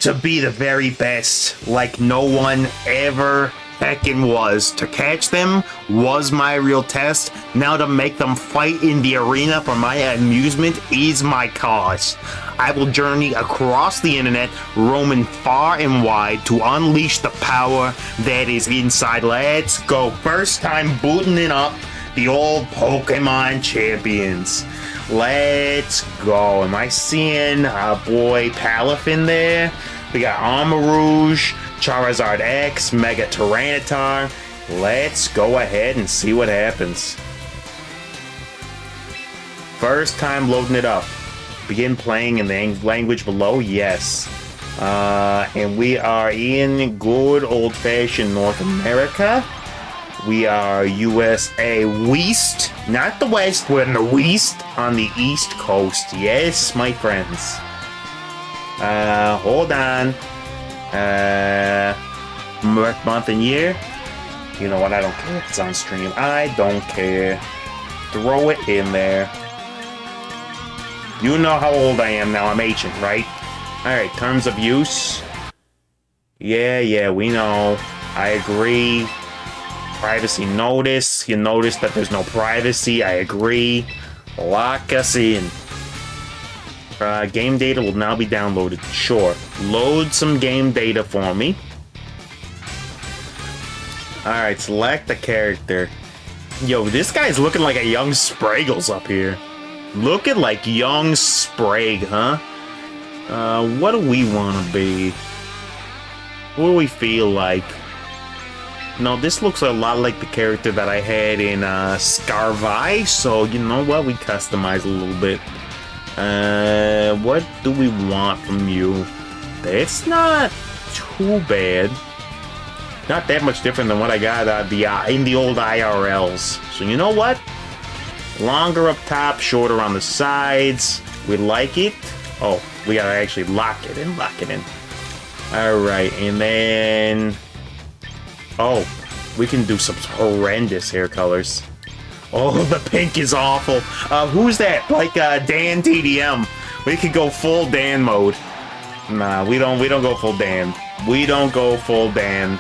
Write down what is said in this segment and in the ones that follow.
to be the very best, like no one ever heckin' was. To catch them was my real test. Now to make them fight in the arena for my amusement is my cause. I will journey across the internet, roaming far and wide to unleash the power that is inside. Let's go. First time booting it up, the old Pokemon champions. Let's go. Am I seeing our boy Palafin there? We got Armarouge, Charizard X, Mega Tyranitar. Let's go ahead and see what happens. First time loading it up. Begin playing in the language below. Yes. And we are in good old-fashioned North America. We are USA West, not the West, we're in the West on the East Coast. Yes, my friends. Hold on. Month and year. You know what, I don't care if it's on stream. I don't care. Throw it in there. You know how old I am now, I'm ancient, right? Alright, terms of use. Yeah, we know. I agree. Privacy notice. You notice that there's no privacy. I agree. Lock us in. Game data will now be downloaded. Sure. Load some game data for me. Alright, select the character. Yo, this guy's looking like a young Spraggles up here. Looking like young Sprague, huh? What do we want to be? What do we feel like? No, this looks a lot like the character that I had in Scarvi, so you know what? We customize a little bit. What do we want from you? It's not too bad. Not that much different than what I got in the old IRLs. So you know what? Longer up top, shorter on the sides. We like it. Oh, we gotta actually lock it in. Alright, and then... Oh, we can do some horrendous hair colors. Oh, the pink is awful. Who's that? Like Dan TDM. We could go full Dan mode. Nah, we don't go full Dan. We don't go full Dan.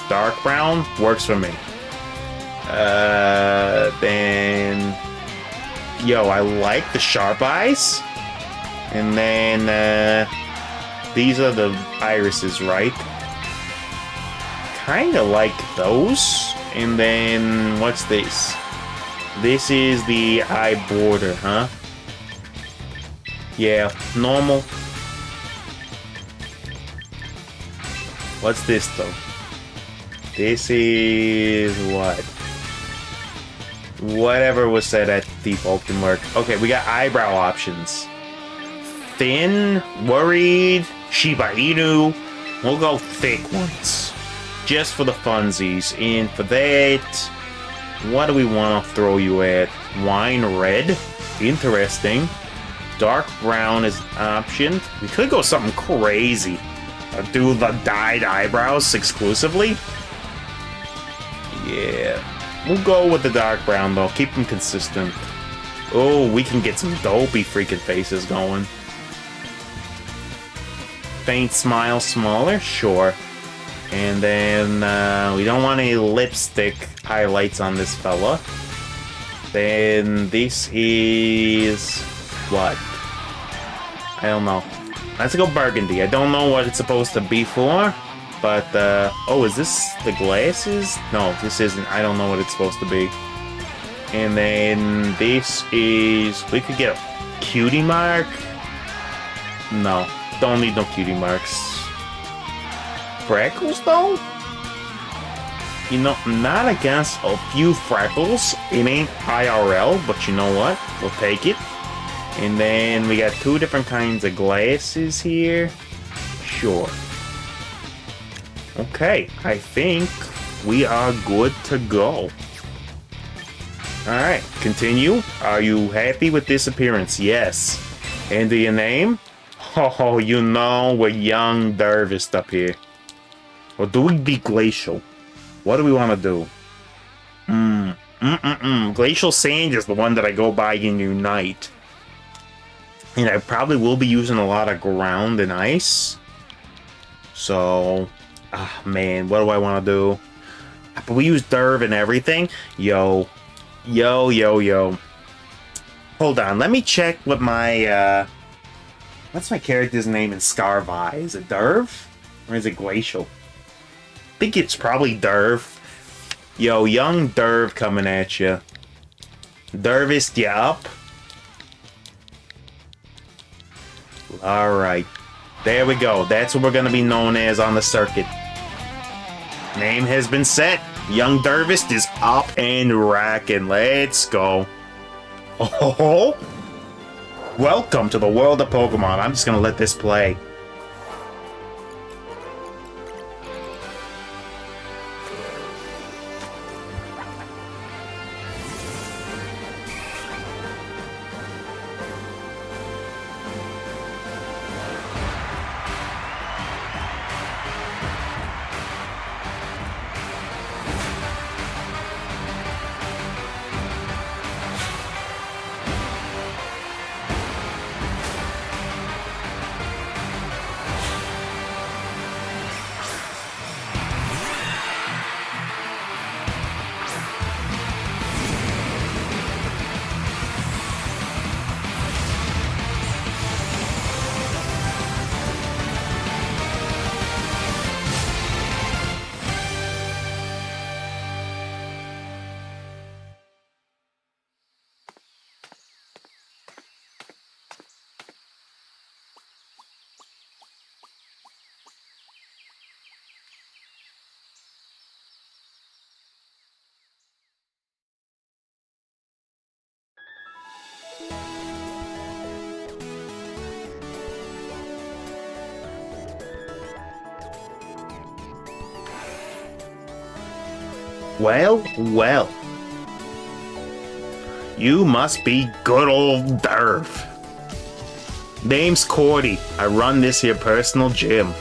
Dark brown works for me. Then... Yo, I like the sharp eyes. And then, these are the irises, right? Kinda like those. And then, what's this? This is the eye border, huh? Yeah, normal. What's this, though? This is what? Whatever was set at default can work. Okay, we got eyebrow options. Thin, worried, Shiba Inu. We'll go thick ones. Just for the funsies. And for that, what do we want to throw you at? Wine red. Interesting. Dark brown is an option. We could go something crazy. Do the dyed eyebrows exclusively. Yeah. We'll go with the dark brown, though. Keep them consistent. Oh, we can get some dopey freaking faces going. Faint smile, smaller? Sure. And then, we don't want any lipstick highlights on this fella. Then this is... what? I don't know. Let's go burgundy. I don't know what it's supposed to be for. But, oh, is this the glasses? No, this isn't. I don't know what it's supposed to be. And then this is... we could get a cutie mark. No, don't need no cutie marks. Freckles, though? You know, I'm not against a few freckles. It ain't IRL, but you know what? We'll take it. And then we got two different kinds of glasses here. Sure. Okay, I think we are good to go. Alright, continue. Are you happy with this appearance? Yes. And your name? Oh, you know we're young Dervist up here. Or do we be Glacial? What do we want to do? Glacial Sand is the one that I go by in Unite. And I probably will be using a lot of ground and ice. So, man, what do I want to do? But we use Derv and everything. Yo. Hold on, let me check what my, what's my character's name in Scarvi? Is it Derv? Or is it Glacial? I think it's probably Derv. Yo, young Derv coming at you. Dervist, you up? Alright. There we go. That's what we're going to be known as on the circuit. Name has been set. Young Dervist is up and racking. Let's go. Oh! Welcome to the world of Pokemon. I'm just going to let this play. Well. You must be good old Derv. Name's Cordy. I run this here personal gym.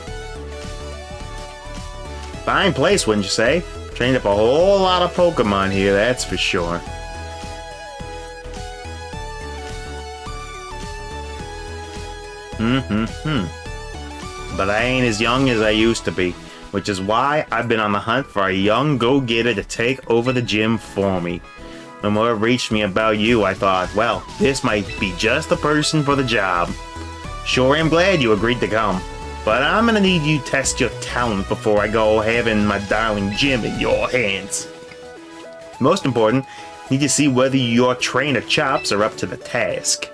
Fine place, wouldn't you say? Trained up a whole lot of Pokemon here, that's for sure. But I ain't as young as I used to be, which is why I've been on the hunt for a young go-getter to take over the gym for me. When word reached me about you, I thought, well, this might be just the person for the job. Sure am glad you agreed to come, but I'm gonna need you to test your talent before I go having my darling gym in your hands. Most important, need to see whether your trainer chops are up to the task.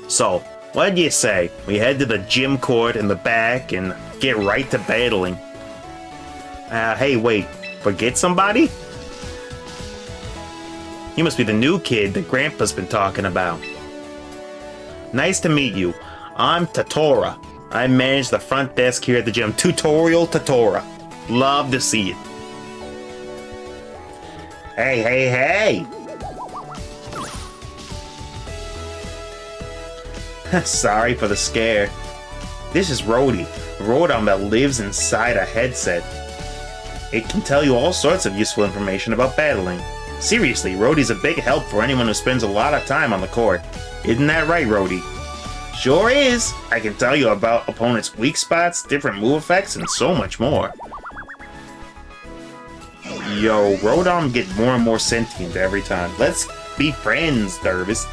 So, what do you say? We head to the gym court in the back and get right to battling. Hey, wait, forget somebody? You must be the new kid that Grandpa's been talking about. Nice to meet you. I'm Tatora. I manage the front desk here at the gym. Tutorial Tatora. Love to see it. Hey! Sorry for the scare. This is Rhodey, a Rotom that lives inside a headset. It can tell you all sorts of useful information about battling. Seriously, Rhodey's a big help for anyone who spends a lot of time on the court. Isn't that right, Rhodey? Sure is! I can tell you about opponents' weak spots, different move effects, and so much more. Yo, Rotom get more and more sentient every time. Let's be friends, Dervis.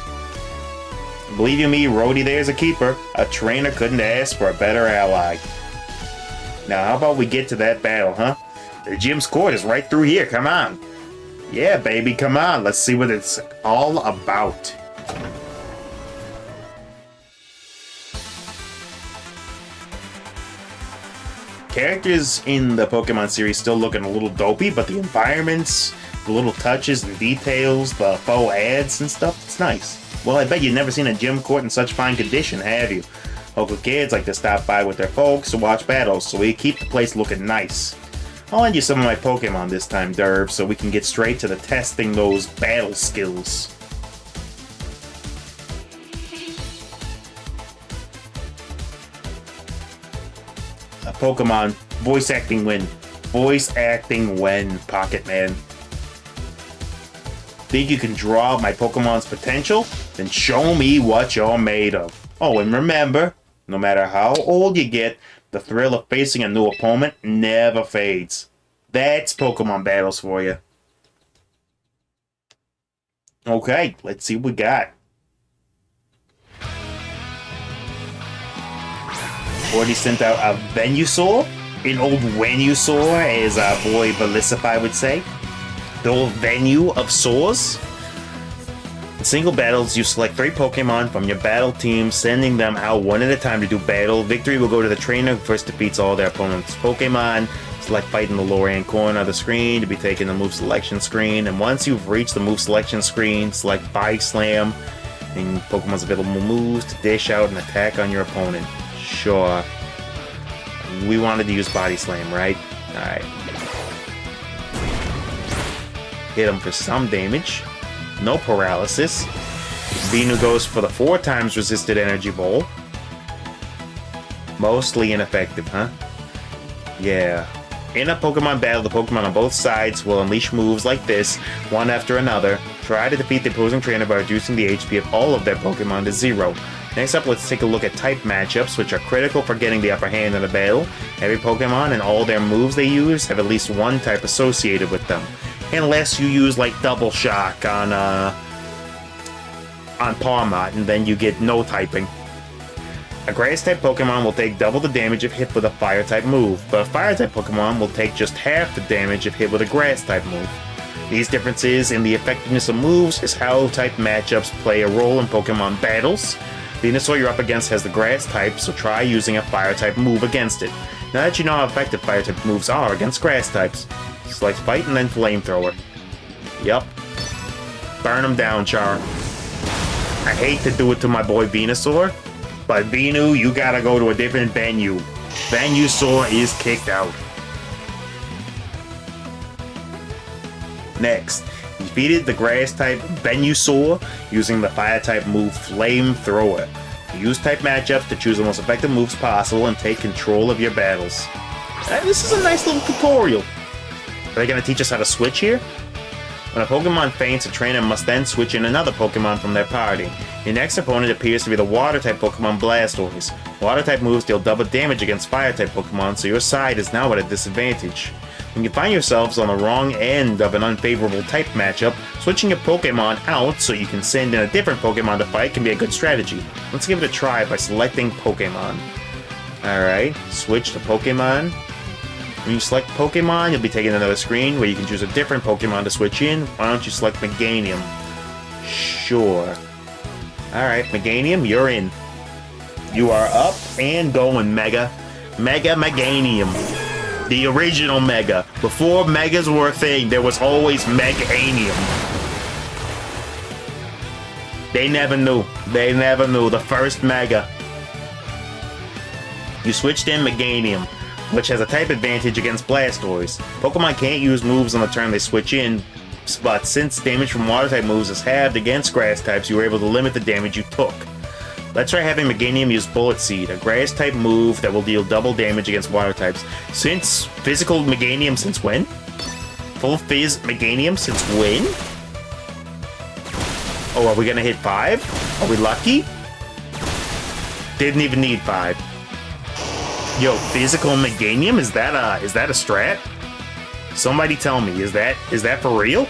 Believe you me, Rhodey there's a keeper. A trainer couldn't ask for a better ally. Now, how about we get to that battle, huh? The gym's court is right through here, come on. Yeah, baby, come on. Let's see what it's all about. Characters in the Pokemon series still looking a little dopey, but the environments, the little touches and details, the faux ads and stuff, it's nice. Well, I bet you've never seen a gym court in such fine condition, have you? Local kids like to stop by with their folks to watch battles, so we keep the place looking nice. I'll lend you some of my Pokemon this time, Derv, so we can get straight to the testing those battle skills. A Pokemon voice acting win. Voice acting when, Pocket Man. Think you can draw my Pokemon's potential? Then show me what you're made of. Oh, and remember, No matter how old you get, the thrill of facing a new opponent never fades. That's Pokemon battles for you. Okay, let's see what we got. Already sent out a Venusaur, an old Venusaur, as our boy Belisify would say. The old venue of Saurs. In single battles, you select 3 Pokemon from your battle team, sending them out one at a time to do battle. Victory will go to the trainer who first defeats all their opponent's Pokemon. Select fight in the lower hand corner of the screen to be taken to the move selection screen. And once you've reached the move selection screen, select Body Slam and Pokemon's available moves to dish out an attack on your opponent. Sure. We wanted to use Body Slam, right? Alright. Hit him for some damage. No paralysis. Venu goes for the 4 times resisted Energy Bowl. Mostly ineffective, huh? Yeah. In a Pokemon battle, the Pokemon on both sides will unleash moves like this, one after another. Try to defeat the opposing trainer by reducing the HP of all of their Pokemon to 0. Next up, let's take a look at type matchups, which are critical for getting the upper hand in a battle. Every Pokemon and all their moves they use have at least one type associated with them. Unless you use like Double Shock on Palmot, and then you get no typing. A Grass-type Pokemon will take double the damage if hit with a Fire-type move, but a Fire-type Pokemon will take just half the damage if hit with a Grass-type move. These differences in the effectiveness of moves is how type matchups play a role in Pokemon battles. Venusaur you're up against has the Grass type, so try using a Fire-type move against it. Now that you know how effective Fire-type moves are against Grass types, select Fight and then Flamethrower. Yup. Burn him down, Char. I hate to do it to my boy Venusaur, but Venu, you gotta go to a different venue. Venusaur is kicked out. Next, he defeated the Grass-type Venusaur using the Fire-type move Flamethrower. Use type matchups to choose the most effective moves possible and take control of your battles. This is a nice little tutorial. Are they going to teach us how to switch here? When a Pokemon faints, a trainer must then switch in another Pokemon from their party. Your next opponent appears to be the Water-type Pokemon Blastoise. Water-type moves deal double damage against Fire-type Pokemon, so your side is now at a disadvantage. When you find yourselves on the wrong end of an unfavorable type matchup, switching your Pokemon out so you can send in a different Pokemon to fight can be a good strategy. Let's give it a try by selecting Pokemon. Alright, switch to Pokemon. When you select Pokemon, you'll be taken to another screen where you can choose a different Pokemon to switch in. Why don't you select Meganium? Sure. Alright, Meganium, you're in. You are up and going, Mega. Mega Meganium. The original Mega. Before Megas were a thing, there was always Meganium. They never knew. They never knew. The first Mega. You switched in Meganium, which has a type advantage against Blastoise. Pokemon can't use moves on the turn they switch in, but since damage from Water-type moves is halved against Grass types, you were able to limit the damage you took. Let's try having Meganium use Bullet Seed, a Grass-type move that will deal double damage against Water types. Since Physical Meganium since when? Full Fizz Meganium since when? Oh, are we gonna hit 5? Are we lucky? Didn't even need 5. Yo, Physical Meganium? Is that a strat? Somebody tell me, is that for real?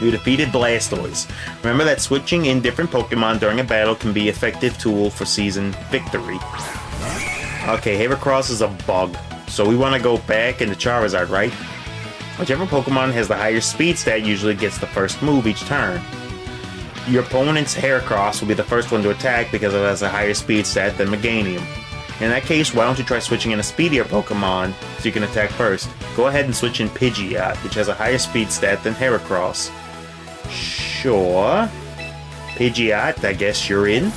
You defeated Blastoise. Remember that switching in different Pokemon during a battle can be an effective tool for season victory. Okay, Heracross is a bug, so we want to go back into Charizard, right? Whichever Pokemon has the higher speed stat usually gets the first move each turn. Your opponent's Heracross will be the first one to attack because it has a higher speed stat than Meganium. In that case, why don't you try switching in a speedier Pokemon so you can attack first? Go ahead and switch in Pidgeot, which has a higher speed stat than Heracross. Sure. Pidgeot, I guess you're in.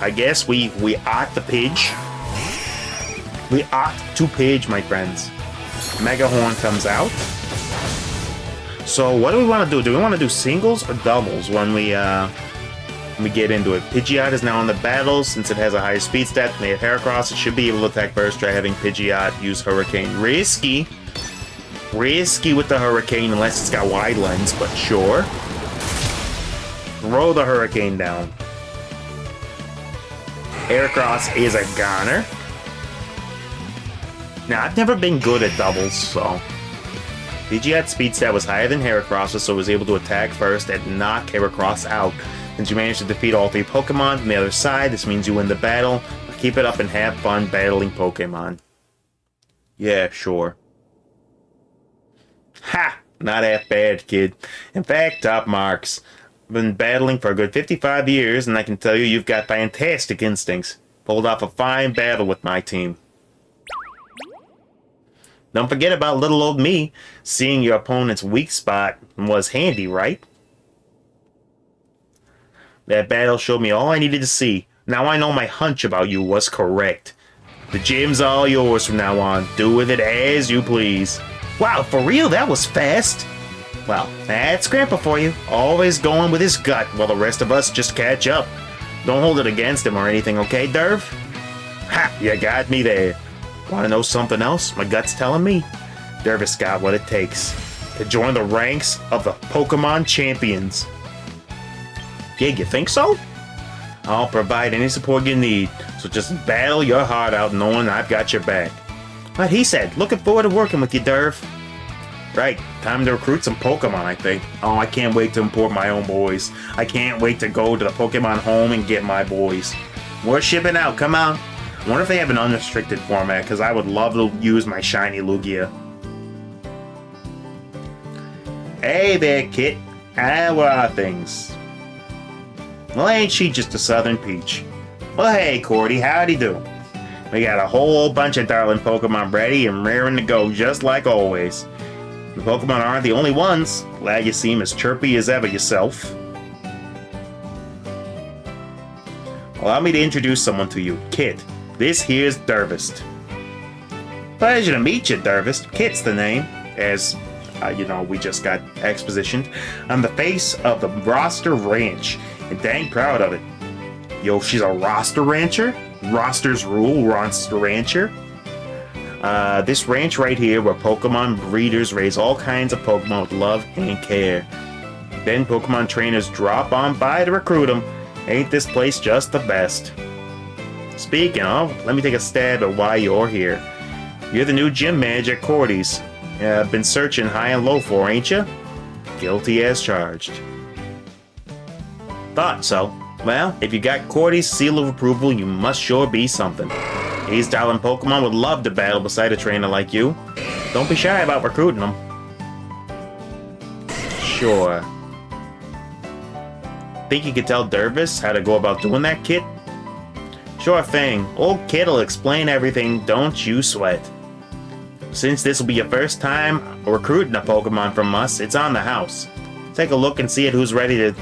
I guess we ought the Pidge. We ought to Pidge, my friends. Mega Horn comes out. So what do we want to do? Do we want to do singles or doubles when we get into it? Pidgeot is now in the battle. Since it has a higher speed stat than the Heracross, it should be able to attack first. Try having Pidgeot use Hurricane. Risky. Risky with the Hurricane unless it's got Wide Lens, but sure. Throw the Hurricane down. Heracross is a goner. Now, I've never been good at doubles, so... Pidgeot's speed stat was higher than Heracross's, so it was able to attack first and knock Heracross out. Since you managed to defeat all 3 Pokemon from the other side, this means you win the battle. Keep it up and have fun battling Pokemon. Yeah, sure. Ha! Not half bad, kid. In fact, top marks. I've been battling for a good 55 years, and I can tell you you've got fantastic instincts. Pulled off a fine battle with my team. Don't forget about little old me. Seeing your opponent's weak spot was handy, right? That battle showed me all I needed to see. Now I know my hunch about you was correct. The gym's all yours from now on. Do with it as you please. Wow, for real? That was fast. Well, that's Grandpa for you. Always going with his gut while the rest of us just catch up. Don't hold it against him or anything, okay, Derv? Ha! You got me there. Want to know something else? My gut's telling me. Dervis got what it takes to join the ranks of the Pokemon champions. Yeah, you think so? I'll provide any support you need, so just battle your heart out knowing I've got your back. But he said, looking forward to working with you, Derv. Right, time to recruit some Pokemon, I think. Oh, I can't wait to import my own boys. I can't wait to go to the Pokemon home and get my boys. We're shipping out, come on. I wonder if they have an unrestricted format, because I would love to use my shiny Lugia. Hey there, Kit. How are things? Well, ain't she just a southern peach? Well, hey, Cordy, howdy do? We got a whole bunch of darling Pokemon ready and raring to go, just like always. The Pokemon aren't the only ones. Glad you seem as chirpy as ever yourself. Allow me to introduce someone to you, Kit. This here's Dervist. Pleasure to meet you, Dervist. Kit's the name, as, we just got expositioned. I'm the face of the Roster Ranch, and dang proud of it. Yo, she's a roster rancher? Rosters rule, roster rancher. This ranch right here where Pokemon breeders raise all kinds of Pokemon with love and care. Then Pokemon trainers drop on by to recruit them. Ain't this place just the best? Speaking of, let me take a stab at why you're here. You're the new gym manager at Cordy's. Been searching high and low for, ain't you? Guilty as charged. Thought so. Well, if you got Cordy's seal of approval, you must sure be something. These darling Pokemon would love to battle beside a trainer like you. Don't be shy about recruiting them. Sure. Think you could tell Dervis how to go about doing that, Kit? Sure thing. Old Kit'll explain everything, don't you sweat. Since this will be your first time recruiting a Pokemon from us, it's on the house. Take a look and see it who's ready to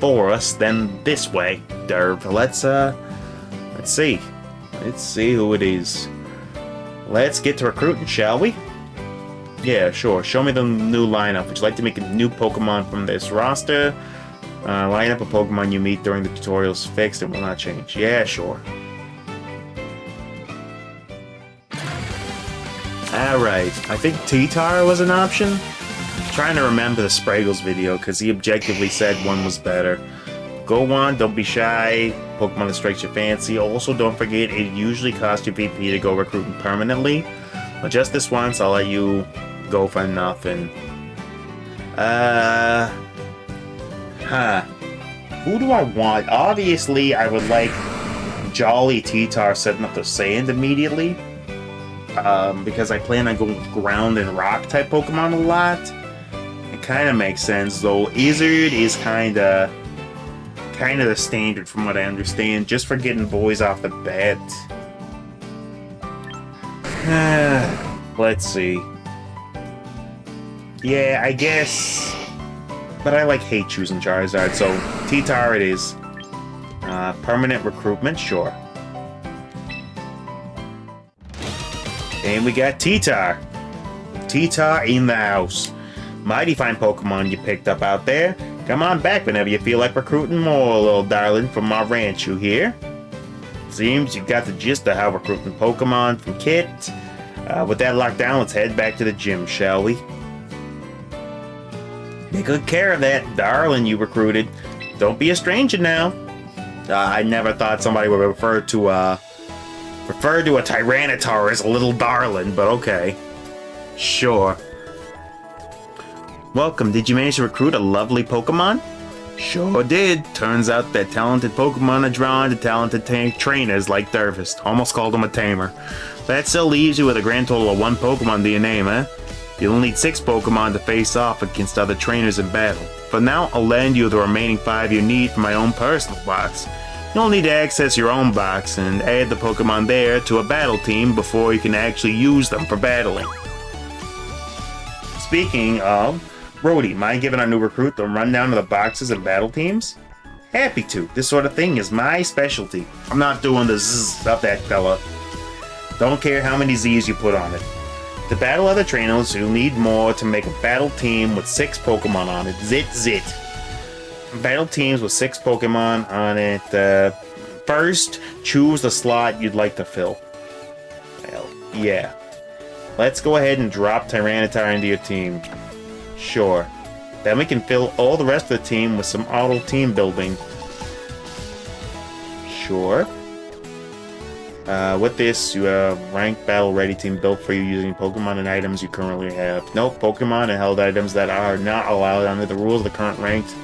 for us, then this way, Derv. Let's see. Let's see who it is. Let's get to recruiting, shall we? Yeah, sure. Show me the new lineup. Would you like to make a new Pokemon from this roster? Lineup of Pokemon you meet during the tutorial is fixed and will not change. Yeah, sure. Alright, I think T-Tar was an option? I'm trying to remember the Spraggles video, because he objectively said one was better. Go on, don't be shy. Pokemon that strikes your fancy. Also, don't forget, it usually costs you VP to go recruiting permanently. But just this once, I'll let you go for nothing. Who do I want? Obviously, I would like Jolly T-Tar setting up the sand immediately. Because I plan on going ground and rock type Pokemon a lot. It kind of makes sense, though. Izzard is kind of the standard from what I understand, just for getting boys off the bat. Let's see. Yeah, I guess. But I hate choosing Charizard, so T-Tar it is. Permanent recruitment, sure. And we got T-Tar. T-Tar in the house. Mighty fine Pokemon you picked up out there. Come on back whenever you feel like recruiting more, little darling, from our ranch, you hear? Seems you got the gist of how recruiting Pokemon from Kit. With that locked down, let's head back to the gym, shall we? Take good care of that darling you recruited. Don't be a stranger now. I never thought somebody would refer to a Tyranitar as a little darling, but okay. Sure. Welcome, did you manage to recruit a lovely Pokemon? Sure did. Turns out that talented Pokemon are drawn to talented trainers like Dervist. Almost called him a tamer. That still leaves you with a grand total of 1 Pokemon to your name, eh? You'll need 6 Pokemon to face off against other trainers in battle. For now, I'll lend you the remaining 5 you need from my own personal box. You'll need to access your own box and add the Pokemon there to a battle team before you can actually use them for battling. Speaking of, Brody, mind giving our new recruit the rundown of the boxes and battle teams? Happy to. This sort of thing is my specialty. I'm not doing the zzz of that fella. Don't care how many Z's you put on it. To battle other trainers, you'll need more to make a battle team with 6 Pokemon on it. Zit. Battle teams with 6 Pokemon on it. First, choose the slot you'd like to fill. Well, yeah. Let's go ahead and drop Tyranitar into your team. Sure. Then we can fill all the rest of the team with some auto team building. Sure. With this, you have ranked battle ready team built for you using Pokemon and items you currently have. Nope, Pokemon and held items that are not allowed under the rules of the current ranked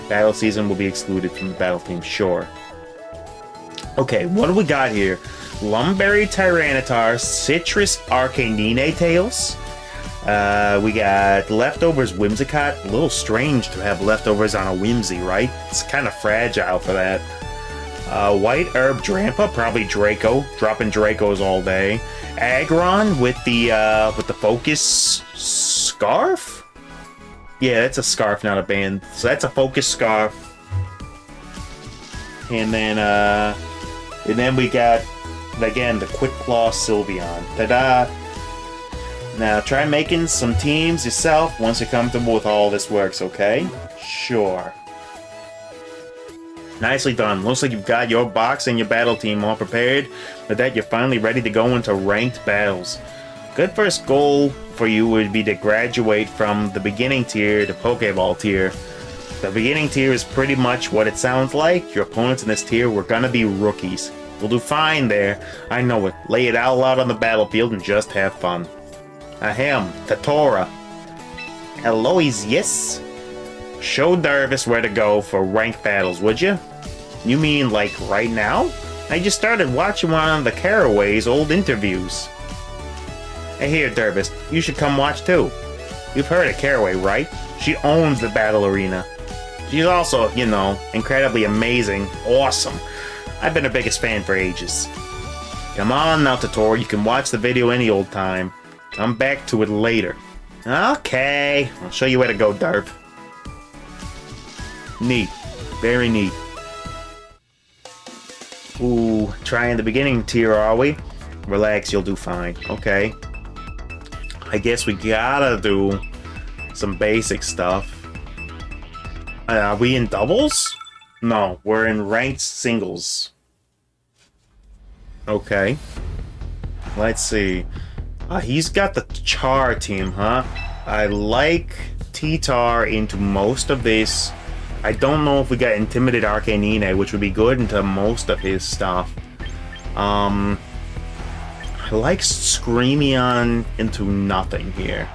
battle season will be excluded from the battle team. Sure. Okay, what do we got here? Lumberry Tyranitar, Citrus Arcanine Tails. We got Leftovers Whimsicott. A little strange to have leftovers on a Whimsy, right? It's kind of fragile for that. White Herb Drampa, probably Draco. Dropping Dracos all day. Aggron with the Focus Scarf? Yeah, that's a scarf, not a band. So that's a Focus Scarf. And then we got, again, the Quick Claw Sylveon. Ta-da! Now, try making some teams yourself once you're comfortable with all this works, okay? Sure. Nicely done. Looks like you've got your box and your battle team all prepared. With that, you're finally ready to go into ranked battles. Good first goal for you would be to graduate from the beginning tier to Pokeball tier. The beginning tier is pretty much what it sounds like. Your opponents in this tier were gonna be rookies. You'll do fine there. I know it. Lay it out loud on the battlefield and just have fun. Ahem, Tatora. Eloise, yes? Show Dervis where to go for ranked battles, would you? You mean like right now? I just started watching one of the Caraway's old interviews. Hey here, Dervis, you should come watch too. You've heard of Caraway, right? She owns the battle arena. She's also, you know, incredibly amazing, awesome. I've been her biggest fan for ages. Come on now, Tatora, you can watch the video any old time. Come back to it later. Okay, I'll show you where to go, Derp. Neat. Very neat. Ooh, trying the beginning tier, are we? Relax, you'll do fine. Okay. I guess we gotta do some basic stuff. Are we in doubles? No, we're in ranked singles. Okay. Let's see. He's got the Char team, huh? I like T-Tar into most of this. I don't know if we got Intimidated Arcanine, which would be good into most of his stuff. I like Screamion into nothing here.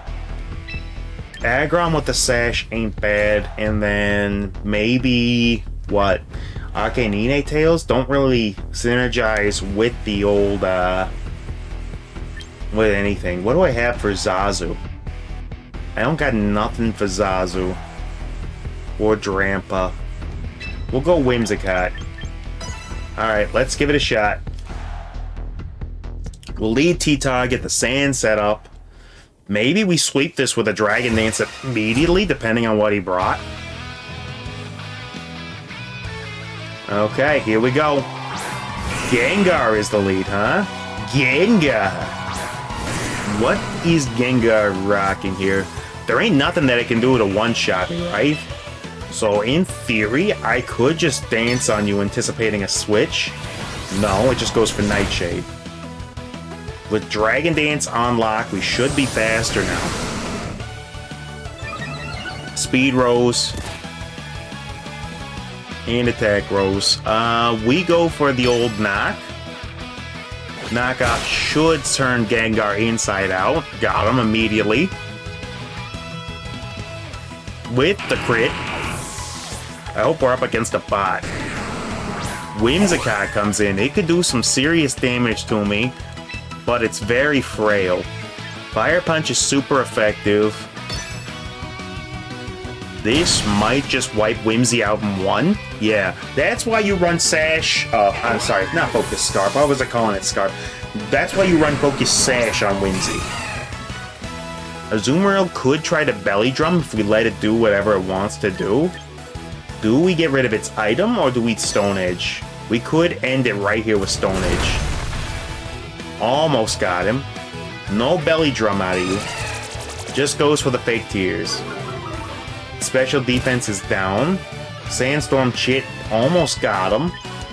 Aggron with the Sash ain't bad, and then maybe, what? Arcanine Tails don't really synergize with the old, with anything. What do I have for Zazu? I don't got nothing for Zazu. Or Drampa. We'll go Whimsicott. Alright, let's give it a shot. We'll lead T-Tar, get the sand set up. Maybe we sweep this with a Dragon Dance immediately, depending on what he brought. Okay, here we go. Gengar is the lead, huh? Gengar! What is Gengar rocking here? There ain't nothing that it can do to one-shot me, right? So in theory, I could just dance on you anticipating a switch. No, it just goes for Nightshade. With Dragon Dance on lock, we should be faster now. Speed Rose. And attack rolls. We go for the old knock. Knockoff should turn Gengar inside out. Got him immediately. With the crit. I hope we're up against a bot. Whimsicott comes in. It could do some serious damage to me, but it's very frail. Fire Punch is super effective. This might just wipe Whimsy out in one. Yeah, that's why you run Sash. I'm sorry, not Focus Scarf. Why was I calling it Scarf? That's why you run Focus Sash on Whimsy. Azumarill could try to Belly Drum if we let it do whatever it wants to do. Do we get rid of its item or do we Stone Edge? We could end it right here with Stone Edge. Almost got him. No Belly Drum out of you. Just goes for the fake tears. Special defense is down. Sandstorm Chit almost got him.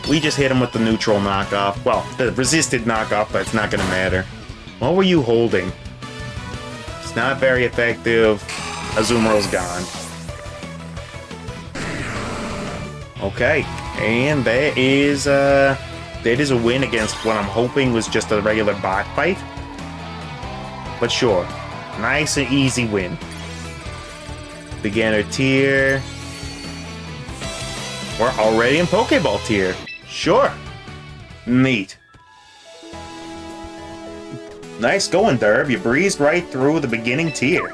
We just hit him with the neutral knockoff. Well, the resisted knockoff, but it's not going to matter. What were you holding? It's not very effective. Azumarill's gone. Okay, and that is a win against what I'm hoping was just a regular bot fight. But sure, nice and easy win. Beginner tier. We're already in Pokeball tier. Sure. Neat. Nice going, Derv. You breezed right through the beginning tier.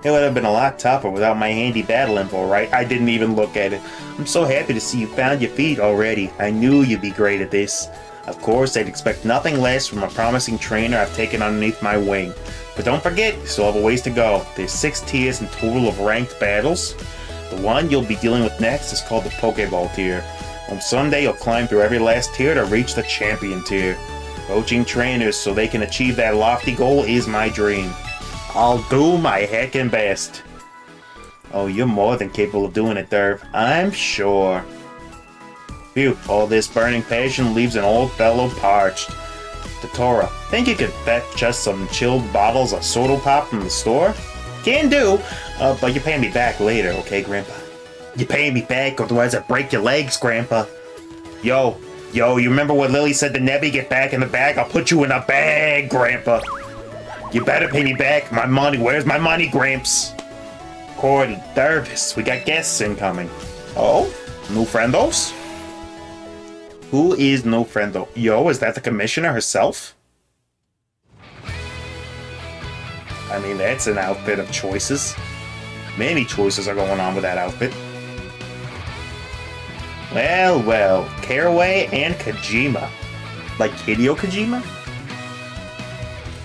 It would have been a lot tougher without my handy battle info, right? I didn't even look at it. I'm so happy to see you found your feet already. I knew you'd be great at this. Of course, I'd expect nothing less from a promising trainer I've taken underneath my wing. But don't forget, you still have a ways to go. There's 6 tiers in total of ranked battles. The one you'll be dealing with next is called the Pokeball tier. On Sunday, you'll climb through every last tier to reach the Champion tier. Coaching trainers so they can achieve that lofty goal is my dream. I'll do my heckin' best. Oh, you're more than capable of doing it, Derv. I'm sure. Phew, all this burning passion leaves an old fellow parched. Totora, think you could fetch us some chilled bottles of soda pop from the store? Can do, but you pay me back later, okay, Grandpa? You pay me back, otherwise I break your legs, Grandpa. Yo, you remember what Lily said to Nebby? Get back in the bag, I'll put you in a bag, Grandpa. You better pay me back. My money, where's my money, Gramps? Cordy, Dervis, we got guests incoming. Oh, new friendos? Who is no friendo? Yo, is that the commissioner herself? I mean, that's an outfit of choices. Many choices are going on with that outfit. Well, Caraway and Kojima. Like Hideo Kojima?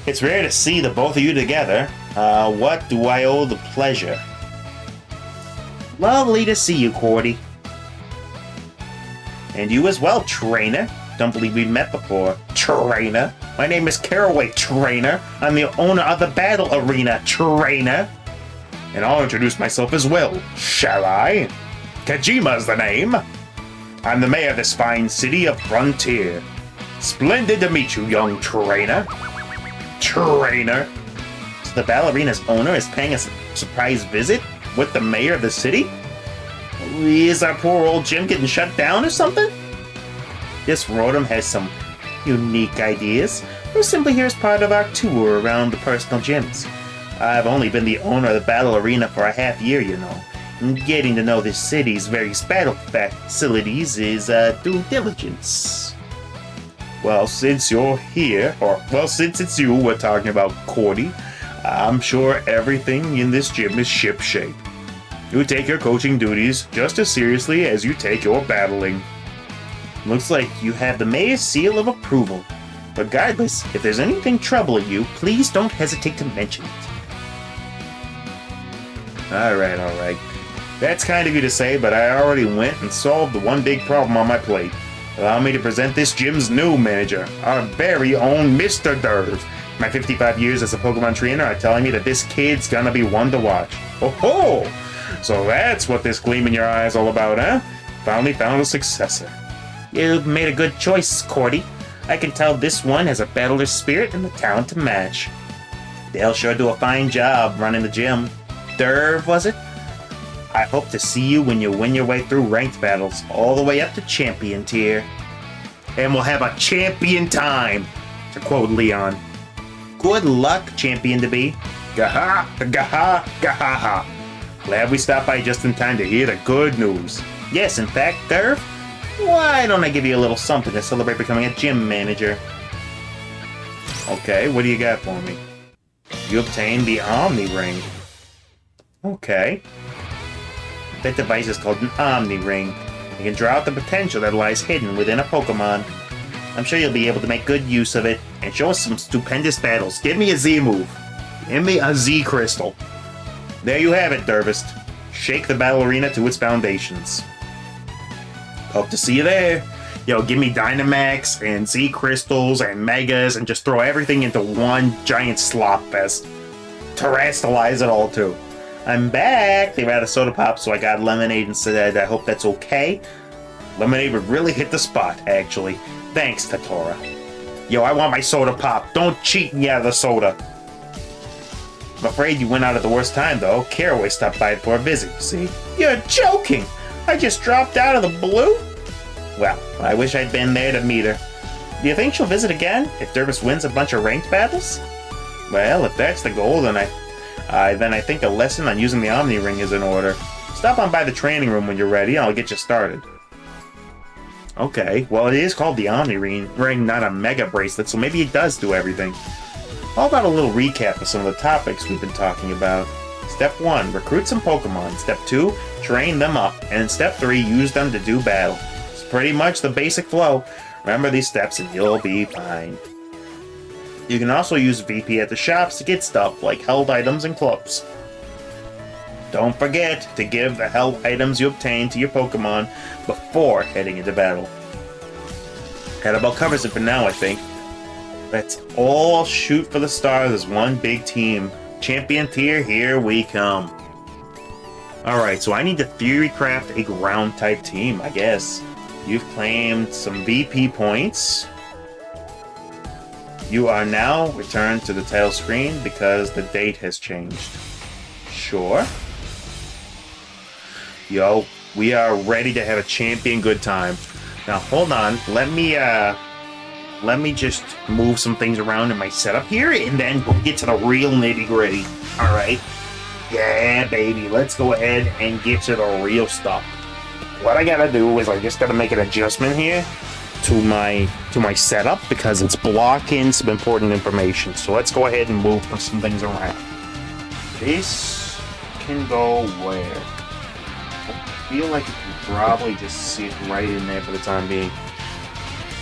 It's rare to see the both of you together. What do I owe the pleasure? Lovely to see you, Cordy. And you as well, Trainer. Don't believe we met before. Trainer. My name is Caraway, Trainer. I'm the owner of the Battle Arena, Trainer. And I'll introduce myself as well, shall I? Kojima's the name. I'm the mayor of this fine city of Frontier. Splendid to meet you, young Trainer. Trainer. So the Ballerina's owner is paying us a surprise visit with the mayor of the city? Is our poor old gym getting shut down or something? This Rotom has some unique ideas. We're simply here as part of our tour around the personal gyms. I've only been the owner of the Battle Arena for a half year, you know. And getting to know this city's various battle facilities is due diligence. Well, since you're here, since it's you we're talking about, Cordy, I'm sure everything in this gym is shipshape. You take your coaching duties just as seriously as you take your battling. Looks like you have the mayor's seal of approval. Regardless, if there's anything troubling you, please don't hesitate to mention it. Alright. That's kind of you to say, but I already went and solved the one big problem on my plate. Allow me to present this gym's new manager, our very own Mr. Derv. My 55 years as a Pokemon trainer are telling me that this kid's gonna be one to watch. Oh-ho! So that's what this gleam in your eye is all about, huh? Finally found a successor. You've made a good choice, Cordy. I can tell this one has a battler's spirit and the talent to match. They'll sure do a fine job running the gym. Derv, was it? I hope to see you when you win your way through ranked battles, all the way up to champion tier. And we'll have a champion time, to quote Leon. Good luck, champion-to-be. Gaha, gaha, gaha. Glad we stopped by just in time to hear the good news. Yes, in fact, Derv, why don't I give you a little something to celebrate becoming a gym manager? Okay, what do you got for me? You obtained the Omni Ring. Okay. That device is called an Omni Ring. You can draw out the potential that lies hidden within a Pokemon. I'm sure you'll be able to make good use of it and show us some stupendous battles. Give me a Z move. Give me a Z Crystal. There you have it, Dervist. Shake the battle arena to its foundations. Hope to see you there. Yo, give me Dynamax and Z Crystals and Megas and just throw everything into one giant slop fest. Terrestrialize it all, too. I'm back! They ran a soda pop, so I got lemonade instead. I hope that's okay. Lemonade would really hit the spot, actually. Thanks, Tatora. Yo, I want my soda pop. Don't cheat me out of the soda. I'm afraid you went out at the worst time, though. Caraway stopped by for a visit, you see. You're joking! I just dropped out of the blue? Well, I wish I'd been there to meet her. Do you think she'll visit again if Dervis wins a bunch of ranked battles? Well, if that's the goal, then I think a lesson on using the Omni Ring is in order. Stop on by the training room when you're ready, and I'll get you started. Okay, well it is called the Omni Ring, not a Mega Bracelet, so maybe it does do everything. How about a little recap of some of the topics we've been talking about? Step 1, recruit some Pokemon. Step 2, train them up. And Step 3, use them to do battle. It's pretty much the basic flow. Remember these steps and you'll be fine. You can also use VP at the shops to get stuff like held items and clubs. Don't forget to give the held items you obtain to your Pokemon before heading into battle. That about covers it for now, I think. Let's all shoot for the stars as one big team. Champion tier, here we come. Alright, so I need to theory craft a ground type team, I guess. You've claimed some VP points. You are now returned to the title screen because the date has changed. Sure. Yo, we are ready to have a champion good time. Now hold on, let me just move some things around in my setup here, and then we'll get to the real nitty-gritty. Alright? Yeah, baby, let's go ahead and get to the real stuff. What I gotta do is I just gotta make an adjustment here to my setup because it's blocking some important information. So let's go ahead and move some things around. This can go where? I feel like you can probably just sit right in there for the time being.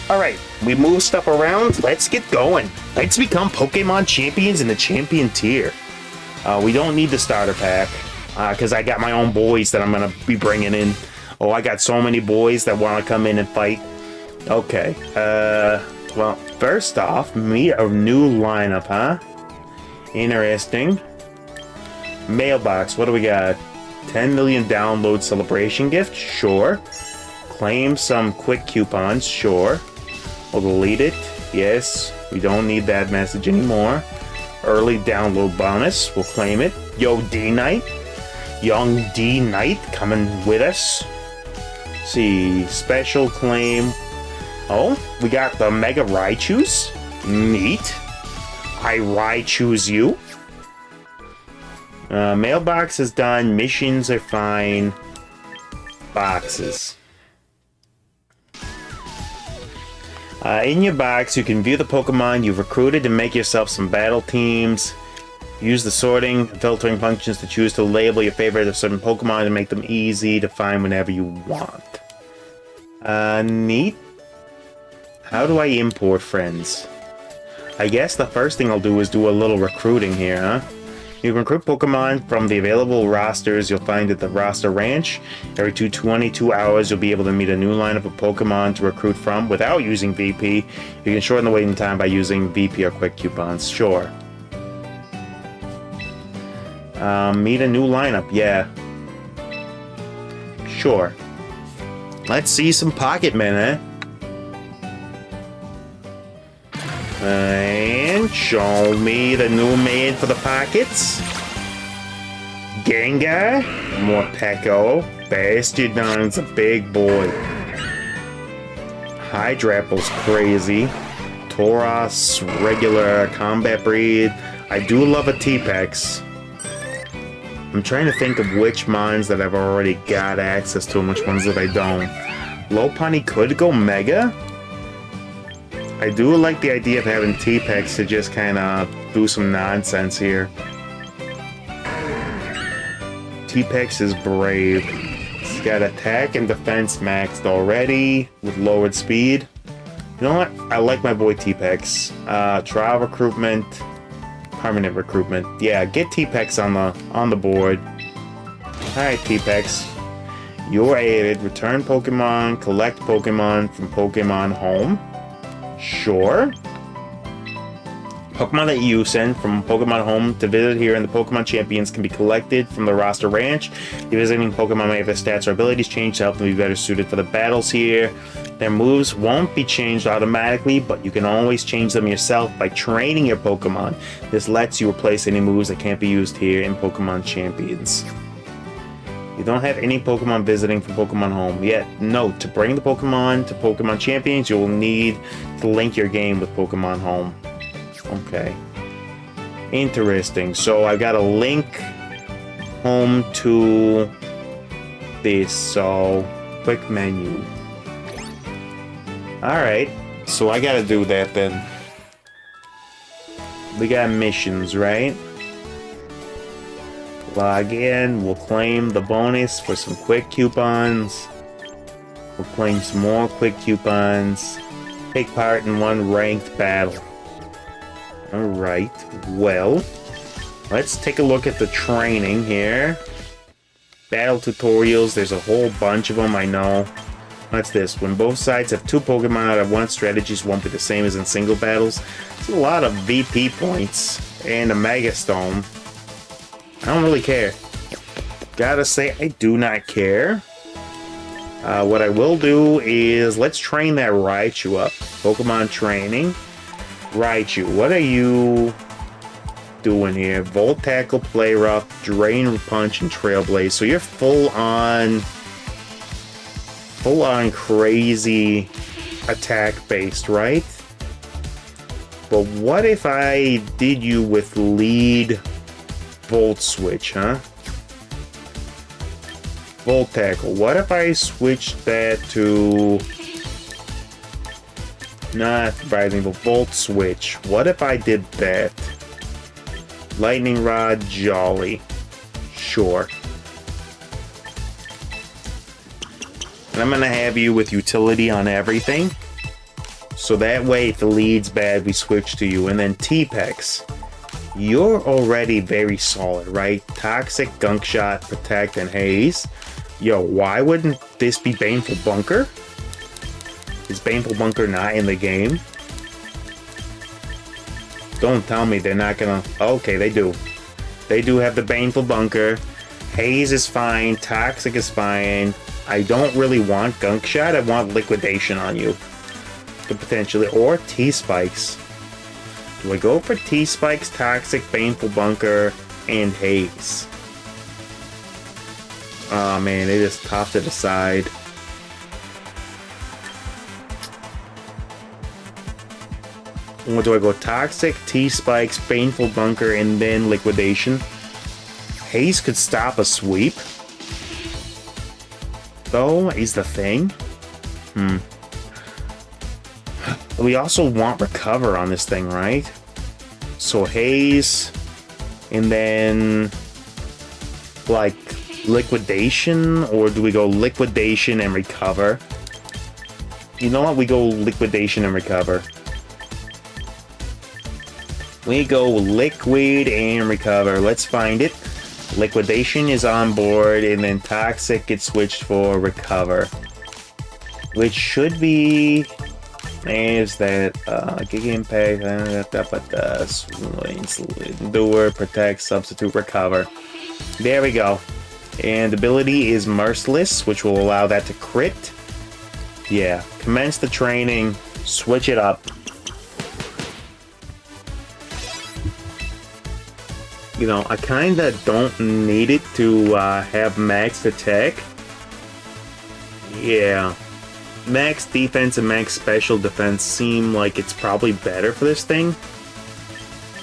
Alright, we move stuff around, let's get going. Let's become Pokemon champions in the champion tier. We don't need the starter pack, because I got my own boys that I'm going to be bringing in. Oh, I got so many boys that want to come in and fight. Okay, well, first off, meet a new lineup, huh? Interesting. Mailbox, what do we got? 10 million download celebration gift? Sure. Claim some quick coupons? Sure. We'll delete it. Yes, we don't need that message anymore. Early download bonus. We'll claim it. Yo, D-Knight. Young D-Knight coming with us. Let's see. Special claim. Oh, we got the Mega Raichus. Neat. I Raichus you. Mailbox is done. Missions are fine. Boxes. In your box, you can view the Pokemon you've recruited and make yourself some battle teams. Use the sorting and filtering functions to choose to label your favorite of certain Pokemon and make them easy to find whenever you want. Neat. How do I import friends? I guess the first thing I'll do is do a little recruiting here, huh? You can recruit Pokemon from the available rosters you'll find at the roster ranch. Every 22 hours, you'll be able to meet a new lineup of Pokemon to recruit from without using VP. You can shorten the waiting time by using VP or quick coupons. Sure. Meet a new lineup. Yeah. Sure. Let's see some Pocket Men, eh? And show me the new man for the pockets. Gengar, Morpeko, Bastiodon's a big boy. Hydrapple's crazy. Tauros, regular combat breed. I do love a T-Pex. I'm trying to think of which mines that I've already got access to and which ones that I don't. Lopunny could go Mega. I do like the idea of having T-Pex to just kind of do some nonsense here. T-Pex is brave. It's got attack and defense maxed already with lowered speed. You know what? I like my boy T-Pex. Trial recruitment, permanent recruitment. Yeah, get T-Pex on the board. Alright, T-Pex. You're aided. Return Pokemon, collect Pokemon from Pokemon Home. Sure. Pokemon that you send from Pokemon Home to visit here in the Pokemon Champions can be collected from the roster ranch. The visiting Pokemon may have their stats or abilities changed to help them be better suited for the battles here. Their moves won't be changed automatically, but you can always change them yourself by training your Pokemon. This lets you replace any moves that can't be used here in Pokemon Champions. You don't have any Pokemon visiting from Pokemon Home yet. Note, to bring the Pokemon to Pokemon Champions, you will need to link your game with Pokemon Home. Okay. Interesting. So I got to link home to this. So, quick menu. Alright. So I got to do that then. We got missions, right? Log in. We'll claim the bonus for some quick coupons. We'll claim some more quick coupons. Take part in one ranked battle. Alright, well, let's take a look at the training here. Battle tutorials, there's a whole bunch of them, I know. What's this? When both sides have two Pokemon out of one, strategies won't be the same as in single battles. It's a lot of VP points and a Mega Stone. I don't really care. Gotta say, I do not care. What I will do is, let's train that Raichu up. Pokemon training. Raichu, what are you doing here? Volt Tackle, Play Rough, Drain Punch, and Trailblaze. So you're full on crazy attack based, right? But what if I did you with lead Volt Switch, huh? Volt Tackle. What if I switched that to... not Rising, but Volt Switch. What if I did that? Lightning Rod, Jolly. Sure. And I'm gonna have you with utility on everything. So that way, if the lead's bad, we switch to you. And then T-Pex. You're already very solid, right? Toxic, Gunk Shot, Protect, and Haze. Yo, why wouldn't this be Baneful Bunker? Is Baneful Bunker not in the game? Don't tell me they're not gonna... Okay, they do. They do have the Baneful Bunker. Haze is fine. Toxic is fine. I don't really want Gunk Shot. I want Liquidation on you. Potentially. Or T-Spikes. Do I go for T-Spikes, Toxic, Baneful Bunker, and Haze? Oh man, it is tough to decide. Or do I go Toxic, T-Spikes, Baneful Bunker, and then Liquidation? Haze could stop a sweep. Though, is the thing. We also want Recover on this thing, right? So Haze, and then, like, Liquidation? Or do we go Liquidation and Recover? You know what? We go Liquidation and Recover. We go Liquid and Recover. Let's find it. Liquidation is on board, and then Toxic gets switched for Recover. Which should be... is that Giga Impact, Endure, Protect, Substitute, Recover. There we go. And ability is Merciless, which will allow that to crit. Yeah, commence the training, switch it up. You know, I kinda don't need it to have max attack. Yeah. Max defense and max special defense seem like it's probably better for this thing.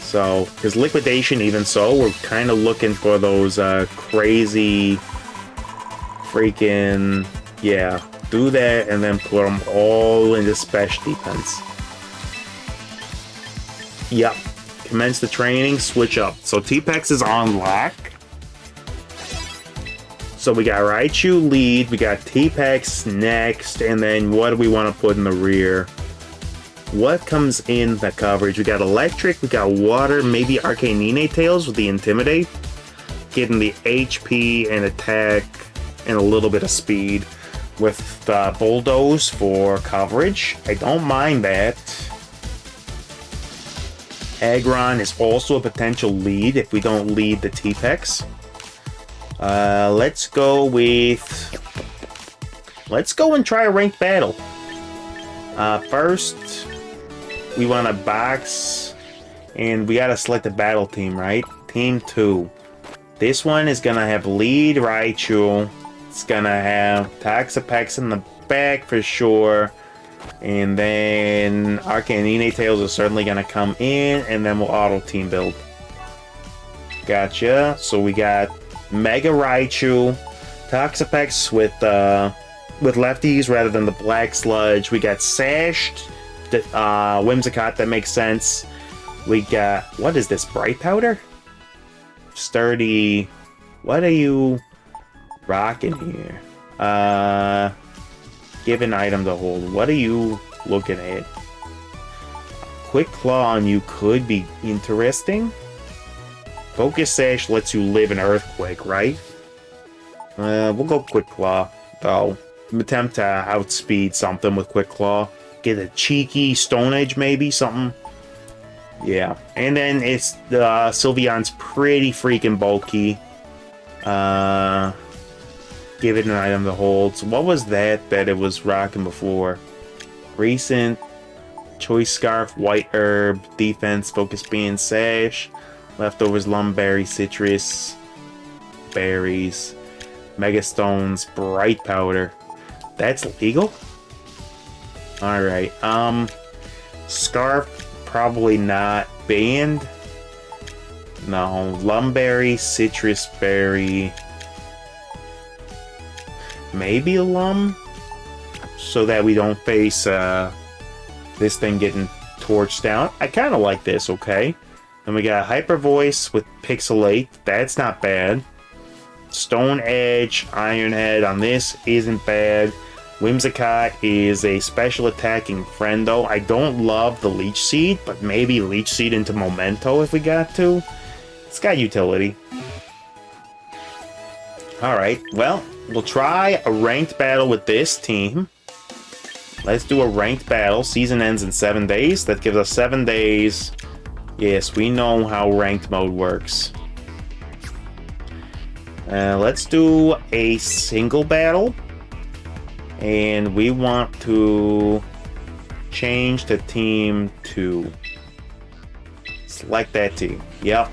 So, because liquidation, even so, we're kind of looking for those crazy freaking, yeah, do that and then put them all into special defense. Yep. Commence the training, switch up. So T-Pex is on lock. So we got Raichu lead, we got T-Pex next, and then what do we want to put in the rear? What comes in the coverage? We got Electric, we got Water, maybe Arcane Ninetales with the Intimidate. Getting the HP and attack and a little bit of speed with Bulldoze for coverage. I don't mind that. Aggron is also a potential lead if we don't lead the T-Pex. Let's go and try a ranked battle. First, we want a box, and we gotta select a battle team, right? Team 2. This one is gonna have lead Raichu. It's gonna have Toxapex in the back for sure. And then Arcane Ninetales is certainly gonna come in, and then we'll auto team build. Gotcha. So we got Mega Raichu, Toxapex with lefties rather than the Black Sludge. We got Sashed, Whimsicott, that makes sense. We got, what is this, Bright Powder? Sturdy. What are you rocking here? Give an item to hold. What are you looking at? Quick Claw on you could be interesting. Focus Sash lets you live in Earthquake, right? We'll go Quick Claw, though. Attempt to outspeed something with Quick Claw. Get a cheeky Stone Edge, maybe, something. Yeah. And then it's Sylveon's pretty freaking bulky. Give it an item to hold. So what was that it was rocking before? Recent, Choice Scarf, White Herb, Defense, Focus Beam, Sash, Leftovers, Lumberry, Citrus, Berries, Mega Stones, Bright Powder. That's legal? Alright, Scarf, probably not. Banned? No. Lumberry, Citrus Berry. Maybe Lum? So that we don't face this thing getting torched down. I kind of like this, okay? Then we got Hyper Voice with Pixelate. That's not bad. Stone Edge, Iron Head on this isn't bad. Whimsicott is a special attacking friend, though. I don't love the Leech Seed, but maybe Leech Seed into Memento if we got to. It's got utility. Alright, well, we'll try a ranked battle with this team. Let's do a ranked battle. Season ends in 7 days. That gives us 7 days. Yes, we know how ranked mode works. Let's do a single battle. And we want to change to Team 2. Select that team. Yep.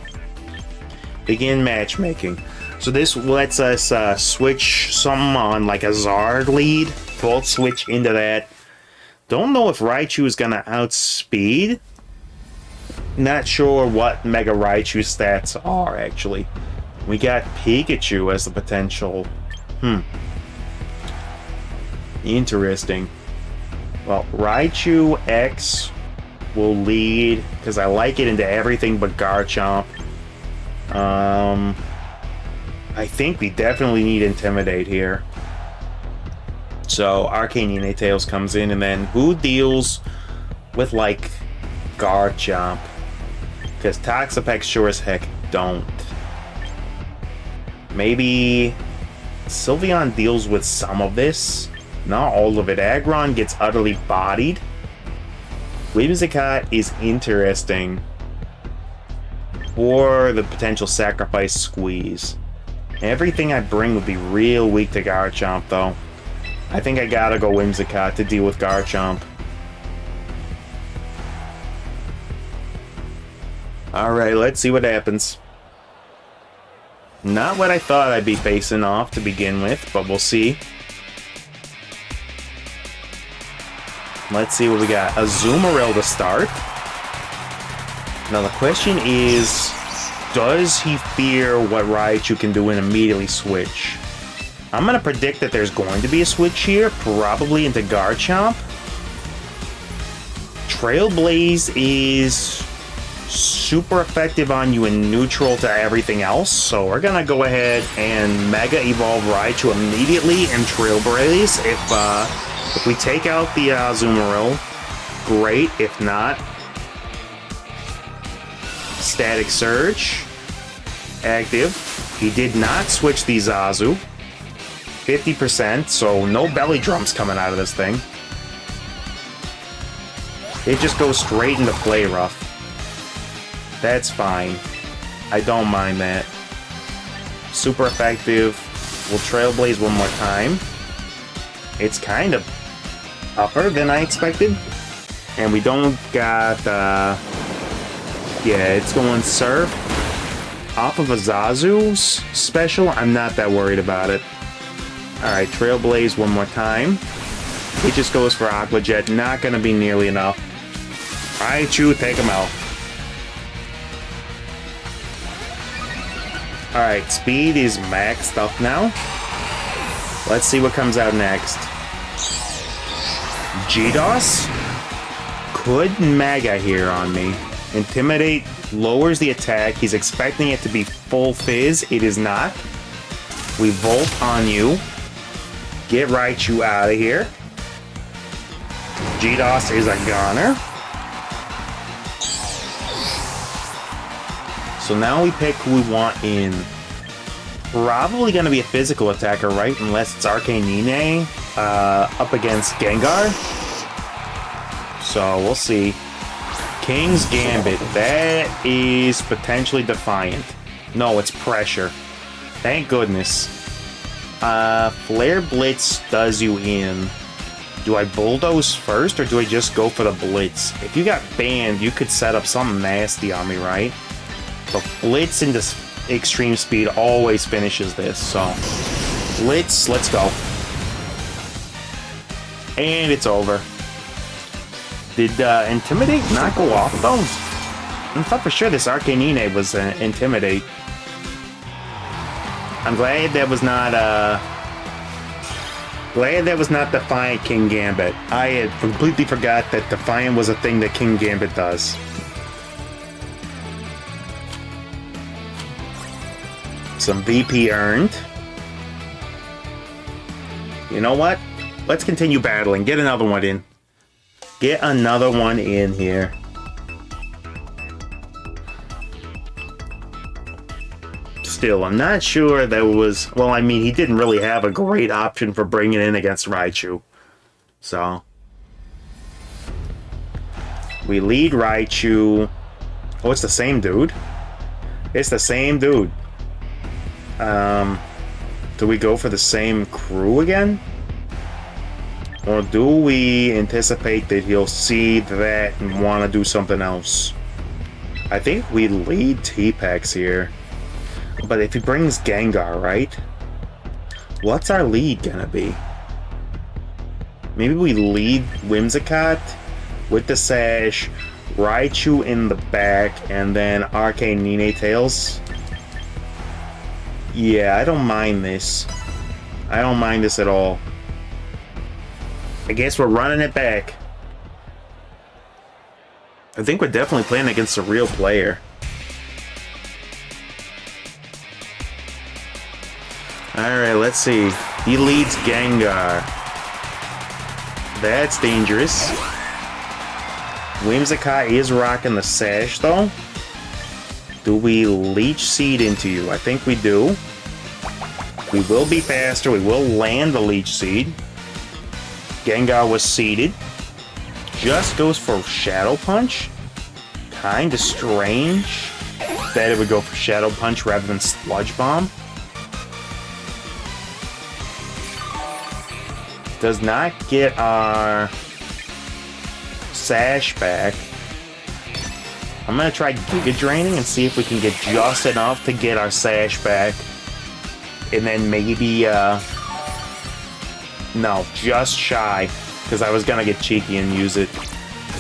Begin matchmaking. So this lets us switch something on like a Zard lead. Volt switch into that. Don't know if Raichu is going to outspeed. Not sure what Mega Raichu stats are, actually. We got Pikachu as the potential. Interesting. Well, Raichu X will lead, because I like it into everything but Garchomp. I think we definitely need Intimidate here. So, Arcane Ninetales comes in, and then who deals with, like, Garchomp? Because Toxapex sure as heck don't. Maybe Sylveon deals with some of this. Not all of it. Aggron gets utterly bodied. Whimsicott is interesting. Or the potential sacrifice squeeze. Everything I bring would be real weak to Garchomp, though. I think I gotta go Whimsicott to deal with Garchomp. Alright, let's see what happens. Not what I thought I'd be facing off to begin with, but we'll see. Let's see what we got. A Azumarill to start. Now the question is, does he fear what Raichu can do and immediately switch? I'm going to predict that there's going to be a switch here, probably into Garchomp. Trailblaze is super effective on you in neutral to everything else, so we're going to go ahead and Mega Evolve Raichu immediately and Trailblaze. If we take out the Azumarill, great. If not, Static Surge, active. He did not switch the Zazu. 50%, so no belly drums coming out of this thing. It just goes straight into Play Rough. That's fine. I don't mind that. Super effective. We'll Trailblaze one more time. It's kind of upper than I expected. And we don't got, yeah, it's going Surf. Off of a Zazu's special, I'm not that worried about it. Alright, Trailblaze one more time. It just goes for Aqua Jet, not gonna be nearly enough. Raichu, take him out. Alright, speed is maxed up now. Let's see what comes out next. GDOS? Could Mega here on me. Intimidate lowers the attack. He's expecting it to be full Fizz. It is not. We Volt on you. Get Raichu out of here. GDOS is a goner. So now we pick who we want in. Probably going to be a physical attacker, right? Unless it's Arcanine up against Gengar. So we'll see. King's Gambit. That is potentially Defiant. No, it's Pressure. Thank goodness. Flare Blitz does you in. Do I Bulldoze first, or do I just go for the Blitz? If you got banned, you could set up something nasty on me, right? But Blitz into Extreme Speed always finishes this, so... Blitz, let's go. And it's over. Did Intimidate not go off, though? I thought for sure this Arcanine was Intimidate. I'm glad that was not Defiant King Gambit. I had completely forgot that Defiant was a thing that King Gambit does. Some VP earned. You know what? Let's continue battling. Get another one in. Get another one in here. Still, I'm not sure that was... Well, I mean, he didn't really have a great option for bringing in against Raichu. So... we lead Raichu... Oh, it's the same dude? It's the same dude. Do we go for the same crew again? Or do we anticipate that he'll see that and want to do something else? I think we lead T-Pex here. But if he brings Gengar, right? What's our lead gonna be? Maybe we lead Whimsicott with the Sash, Raichu in the back, and then Arcanine Tails. Yeah, I don't mind this. I don't mind this at all. I guess we're running it back. I think we're definitely playing against a real player. Alright, let's see. He leads Gengar. That's dangerous. Whimsicott is rocking the Sash, though. Do we Leech Seed into you? I think we do. We will be faster. We will land the Leech Seed. Gengar was seeded. Just goes for Shadow Punch. Kinda strange that it would go for Shadow Punch rather than Sludge Bomb. Does not get our Sash back. I'm gonna try Giga Draining and see if we can get just enough to get our Sash back. And then maybe, no, just shy. Because I was gonna get cheeky and use it.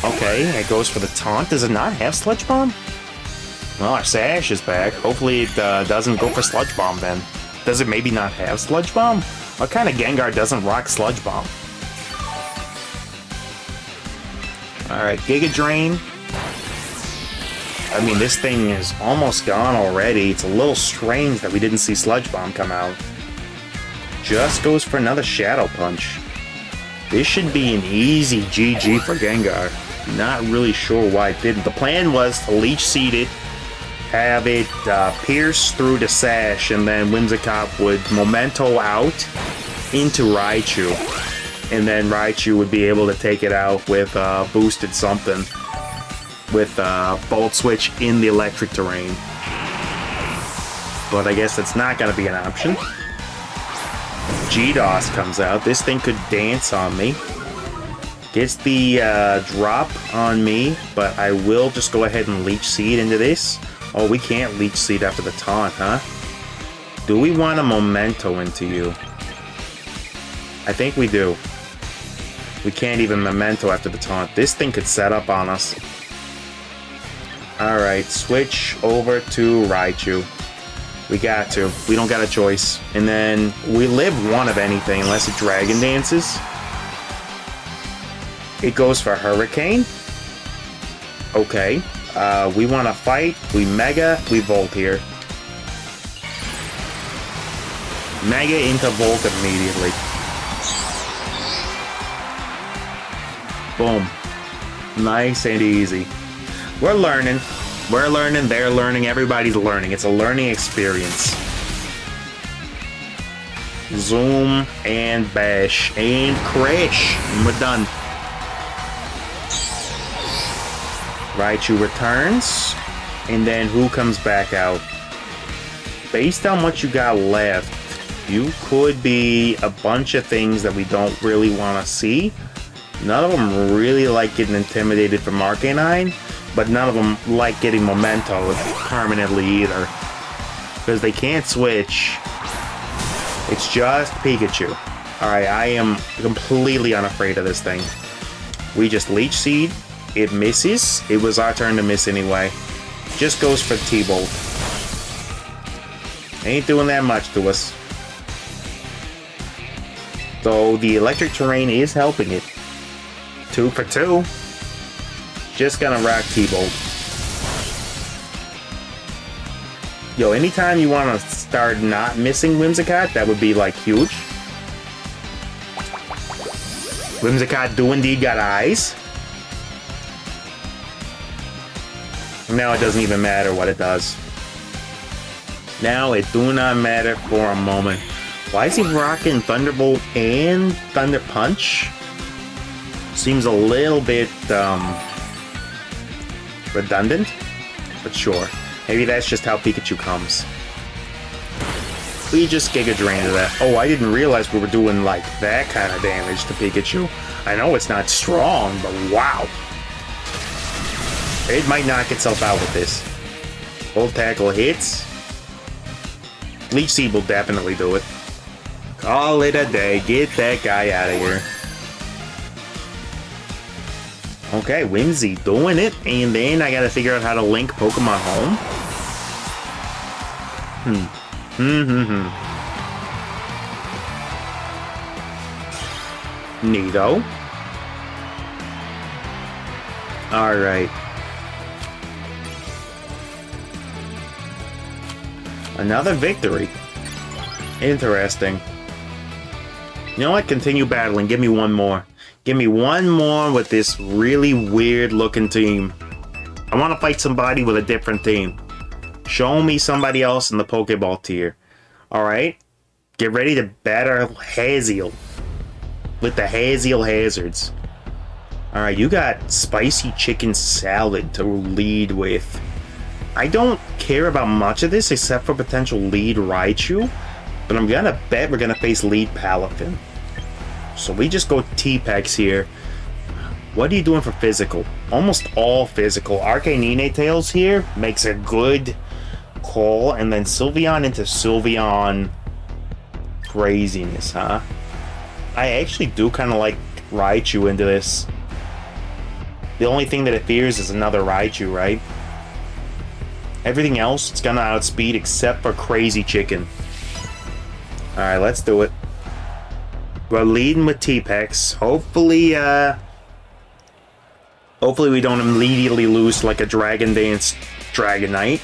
Okay, it goes for the taunt. Does it not have Sludge Bomb? Well, our Sash is back. Hopefully it doesn't go for Sludge Bomb then. Does it maybe not have Sludge Bomb? What kind of Gengar doesn't rock Sludge Bomb? Alright, Giga Drain. I mean, this thing is almost gone already. It's a little strange that we didn't see Sludge Bomb come out. Just goes for another Shadow Punch. This should be an easy GG for Gengar. Not really sure why it didn't. The plan was to Leech Seed it, have it pierce through the Sash, and then Whimsicott would Memento out into Raichu. And then Raichu would be able to take it out with boosted something. With Volt Switch in the electric terrain. But I guess that's not going to be an option. GDOS comes out. This thing could dance on me. Gets the drop on me, but I will just go ahead and Leech Seed into this. Oh, we can't Leech Seed after the taunt, huh? Do we want a Memento into you? I think we do. We can't even Memento after the taunt. This thing could set up on us. Alright, switch over to Raichu. We got to. We don't got a choice. And then we live one of anything unless it Dragon Dances. It goes for Hurricane. Okay. We want to fight. We Mega. We Volt here. Mega into Volt immediately. Boom. Nice and easy. We're learning. We're learning, they're learning, everybody's learning. It's a learning experience. Zoom and bash and crash. And we're done. Raichu returns. And then who comes back out? Based on what you got left, you could be a bunch of things that we don't really want to see. None of them really like getting intimidated from Arcanine. But none of them like getting Memento permanently either. Because they can't switch. It's just Pikachu. Alright, I am completely unafraid of this thing. We just Leech Seed. It misses. It was our turn to miss anyway. Just goes for T-Bolt. Ain't doing that much to us. Though the electric terrain is helping it. 2 for 2. Just gonna rock T-Bolt. Yo, anytime you want to start not missing Whimsicott, that would be, like, huge. Whimsicott do indeed got eyes. Now it doesn't even matter what it does. Now it do not matter for a moment. Why is he rocking Thunderbolt and Thunder Punch? Seems a little bit, redundant, but sure. Maybe that's just how Pikachu comes. We just Giga Drained that. Oh, I didn't realize we were doing, like, that kind of damage to Pikachu. I know it's not strong, but wow. It might knock itself out with this. Volt Tackle hits. Leech Seed will definitely do it. Call it a day. Get that guy out of here. Okay, Whimsy doing it, and then I gotta figure out how to link Pokemon home. Neato. Alright. Another victory. Interesting. You know what? Continue battling. Give me one more. Give me one more with this really weird looking team. I want to fight somebody with a different team. Show me somebody else in the Pokeball tier. Alright? Get ready to batter Haziel. With the Haziel Hazards. Alright, you got Spicy Chicken Salad to lead with. I don't care about much of this except for potential lead Raichu. But I'm gonna bet we're gonna face lead Palafin. So we just go T-Pex here. What are you doing for physical? Almost all physical. Arcanine Tails here makes a good call. And then Sylveon into Sylveon craziness, huh? I actually do kind of like Raichu into this. The only thing that it fears is another Raichu, right? Everything else, it's gonna outspeed except for Crazy Chicken. Alright, let's do it. We're leading with T-Pex. Hopefully, hopefully we don't immediately lose to, like, a Dragon Dance Dragonite.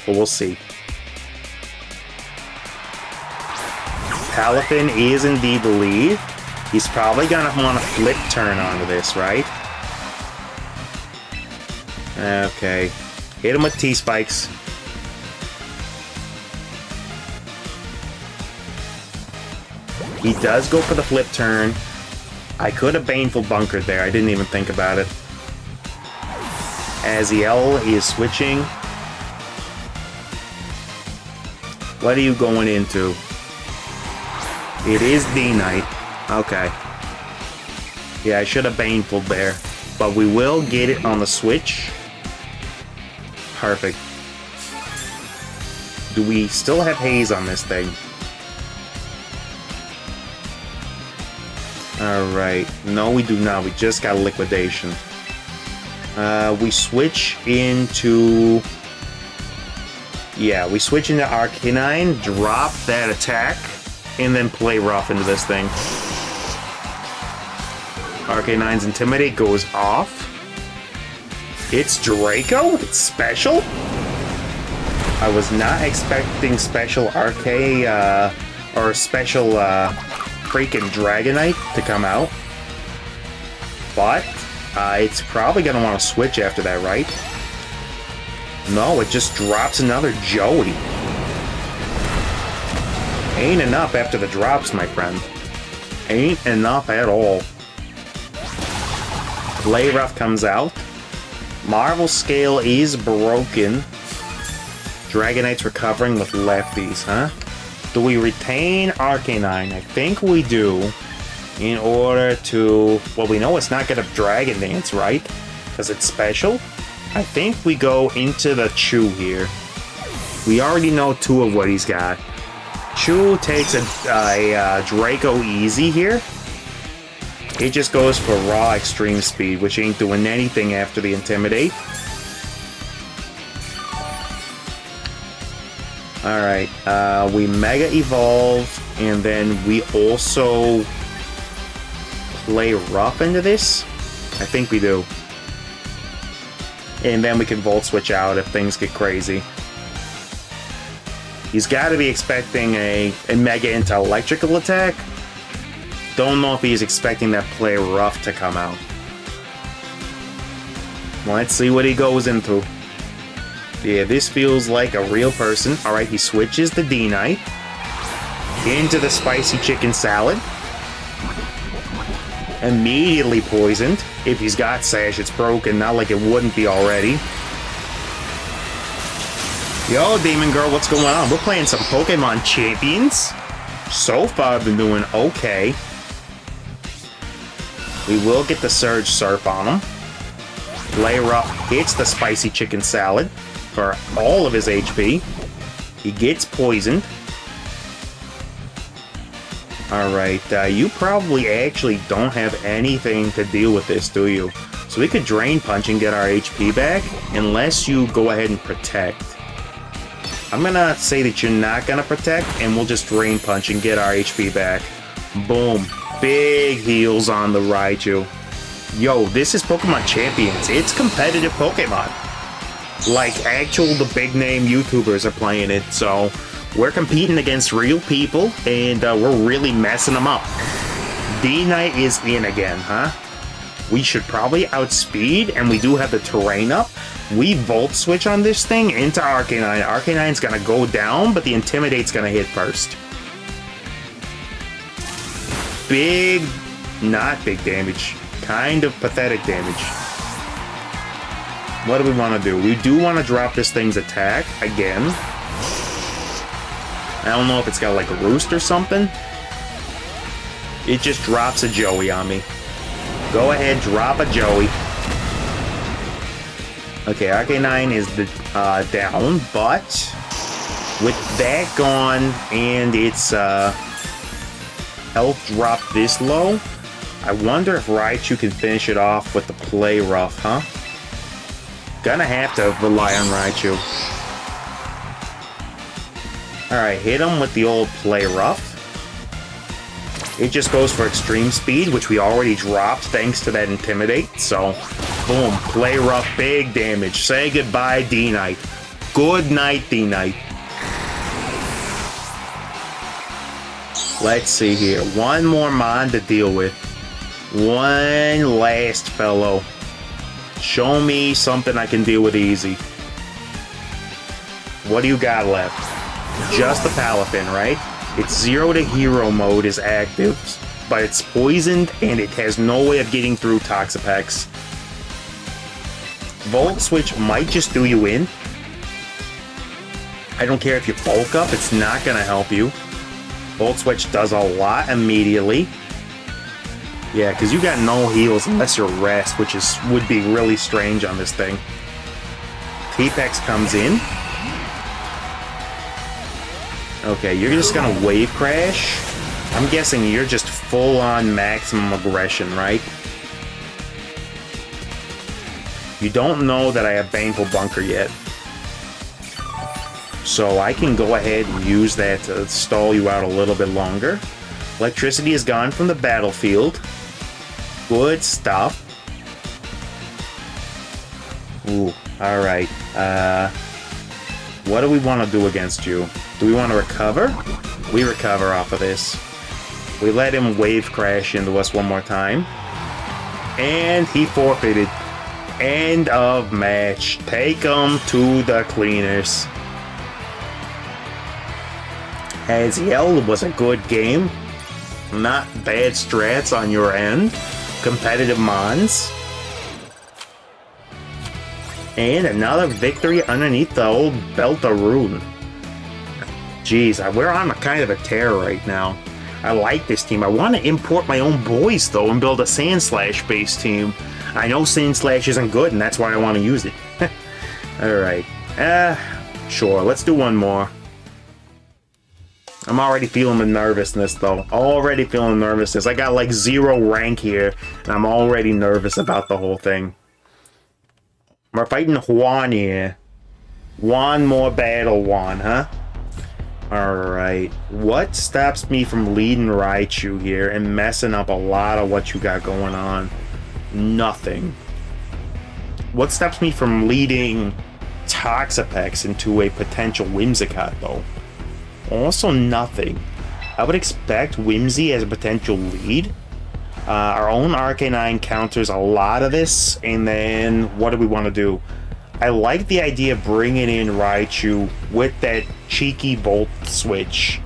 But we'll see. Palafin is indeed the lead. He's probably gonna want to flip turn onto this, right? Okay. Hit him with T-Spikes. He does go for the flip turn. I could have Baneful bunkered there. I didn't even think about it. Aziel is switching. What are you going into? It is D-Knight. Okay. Yeah, I should have Baneful there. But we will get it on the switch. Perfect. Do we still have haze on this thing? Alright. No, we do not. We just got liquidation. We switch into... Yeah, we switch into Arcanine, drop that attack, and then play rough into this thing. Arcanine's Intimidate goes off. It's Draco? It's special? I was not expecting special or special freaking Dragonite to come out. But it's probably going to want to switch after that, right? No, it just drops another Joey. Ain't enough after the drops, my friend. Ain't enough at all. Play Rough comes out. Marvel Scale is broken. Dragonite's recovering with lefties, huh? Do we retain Arcanine? I think we do. In order to... Well, we know it's not going to Dragon Dance, right? Because it's special. I think we go into the Chew here. We already know two of what he's got. Chew takes a Draco easy here. It just goes for raw extreme speed, which ain't doing anything after the Intimidate. Alright, we Mega Evolve, and then we also play Rough into this? I think we do. And then we can Volt Switch out if things get crazy. He's got to be expecting a Mega into Electrical attack. Don't know if he's expecting that Play Rough to come out. Let's see what he goes into. Yeah, this feels like a real person. Alright, he switches the D-Knight into the Spicy Chicken Salad. Immediately poisoned. If he's got Sash, it's broken. Not like it wouldn't be already. Yo, Demon Girl, what's going on? We're playing some Pokemon Champions. So far, I've been doing okay. We will get the Surge Surf on him. Play Rough hits the Spicy Chicken Salad for all of his HP. He gets poisoned. Alright, you probably actually don't have anything to deal with this, do you? So we could Drain Punch and get our HP back, unless you go ahead and Protect. I'm gonna say that you're not gonna Protect, and we'll just Drain Punch and get our HP back. Boom. Big heals on the Raichu. Yo, this is Pokemon Champions. It's competitive Pokemon. Like, the big name YouTubers are playing it, so we're competing against real people, and we're really messing them up. D-Knight is in again, huh? We should probably outspeed, and we do have the terrain up. We Volt Switch on this thing into Arcanine. Arcanine's gonna go down, but the Intimidate's gonna hit first. Big, not big damage. Kind of pathetic damage. What do we want to do? We do want to drop this thing's attack again. I don't know if it's got like a roost or something. It just drops a Joey on me. Go ahead, drop a Joey. Okay, Arcanine is down, but with that gone and its health drop this low, I wonder if Raichu can finish it off with the Play Rough, huh? Gonna have to rely on Raichu. Alright, hit him with the old Play Rough. It just goes for extreme speed, which we already dropped thanks to that Intimidate. So, boom, Play Rough, big damage. Say goodbye, D-Knight. Good night, D-Knight. Let's see here. One more Mon to deal with. One last fellow. Show me something I can deal with easy. What do you got left? Just the Palafin, right? Its 0 to hero mode is active, but it's poisoned and it has no way of getting through Toxapex. Volt Switch might just do you in. I don't care if you bulk up, it's not gonna help you. Volt Switch does a lot immediately. Yeah, because you got no heals unless you're rest, which would be really strange on this thing. T-Pex comes in. Okay, you're just gonna Wave Crash. I'm guessing you're just full-on maximum aggression, right? You don't know that I have Baneful Bunker yet. So I can go ahead and use that to stall you out a little bit longer. Electricity is gone from the battlefield. Good stuff. Ooh, alright. What do we want to do against you? Do we want to recover? We recover off of this. We let him Wave Crash into us one more time. And he forfeited. End of match. Take him to the cleaners. Aziel was a good game. Not bad strats on your end. Competitive Mons. And another victory underneath the old Beltarune. Jeez, we're on a kind of a tear right now. I like this team. I want to import my own boys, though, and build a Sandslash-based team. I know Sandslash isn't good, and that's why I want to use it. Alright. Sure, let's do one more. I'm already feeling the nervousness, though. Already feeling nervousness. I got, like, 0 rank here, and I'm already nervous about the whole thing. We're fighting Juan here. One more battle, Juan, huh? Alright. What stops me from leading Raichu here and messing up a lot of what you got going on? Nothing. What stops me from leading Toxapex into a potential Whimsicott, though? Also nothing. I would expect Whimsy as a potential lead. Our own Arcanine counters a lot of this, and then what do we want to do? I like the idea of bringing in Raichu with that cheeky Volt Switch.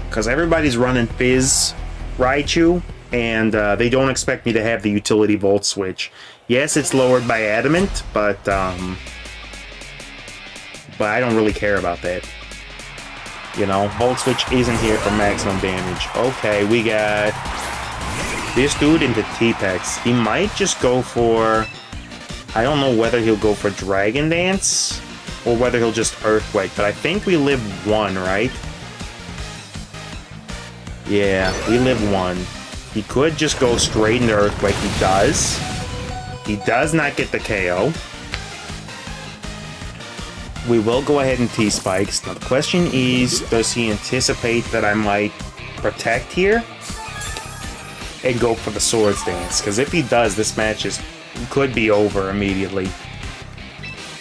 Because everybody's running Fizz Raichu, and they don't expect me to have the utility Volt Switch. Yes, it's lowered by Adamant, but I don't really care about that. You know, Volt Switch isn't here for maximum damage. Okay, we got this dude into T-Pex. He might just go for... I don't know whether he'll go for Dragon Dance or whether he'll just Earthquake, but I think we live 1, right? Yeah, we live 1. He could just go straight into Earthquake. He does. He does not get the KO. We will go ahead and T-Spikes. Now the question is, does he anticipate that I might Protect here and go for the Swords Dance? Because if he does, this match could be over immediately.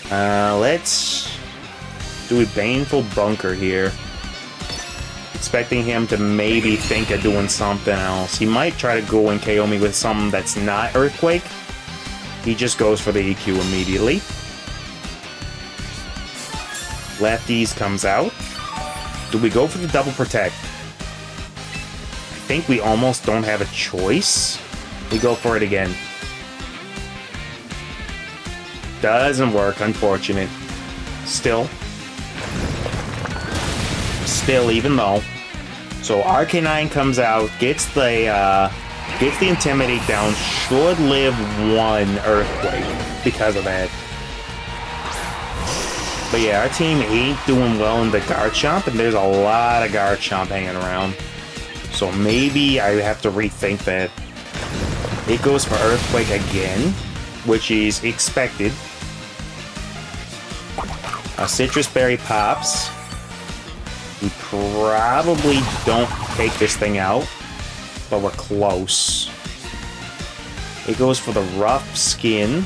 Let's do a Baneful Bunker here. Expecting him to maybe think of doing something else. He might try to go and KO me with something that's not Earthquake. He just goes for the EQ immediately. Lefties comes out. Do we go for the Double Protect? I think we almost don't have a choice. We go for it again. Doesn't work, unfortunate. Still, even though. So Arcanine comes out, gets the Intimidate down, should live 1 Earthquake because of that. But yeah, our team ain't doing well in the Garchomp, and there's a lot of Garchomp hanging around. So maybe I have to rethink that. It goes for Earthquake again, which is expected. A Citrus Berry pops. We probably don't take this thing out, but we're close. It goes for the Rough Skin.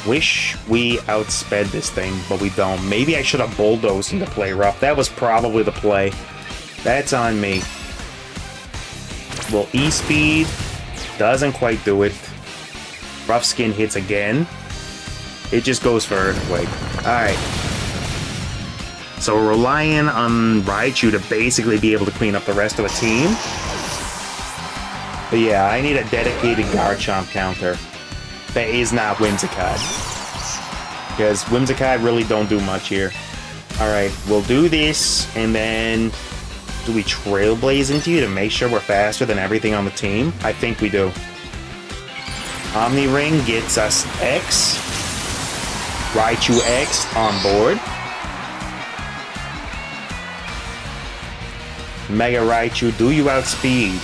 Wish we outsped this thing, but we don't. Maybe I should have bulldozed into play rough. That was probably the play. That's on me. Well, E-Speed doesn't quite do it. Rough Skin hits again. It just goes for Earthquake. Alright. So we're relying on Raichu to basically be able to clean up the rest of the team. But yeah, I need a dedicated Garchomp counter. That is not Whimsicott. Because Whimsicott really don't do much here. Alright, we'll do this, and then... Do we Trailblaze into you to make sure we're faster than everything on the team? I think we do. Omni Ring gets us X. Raichu X on board. Mega Raichu, do you outspeed?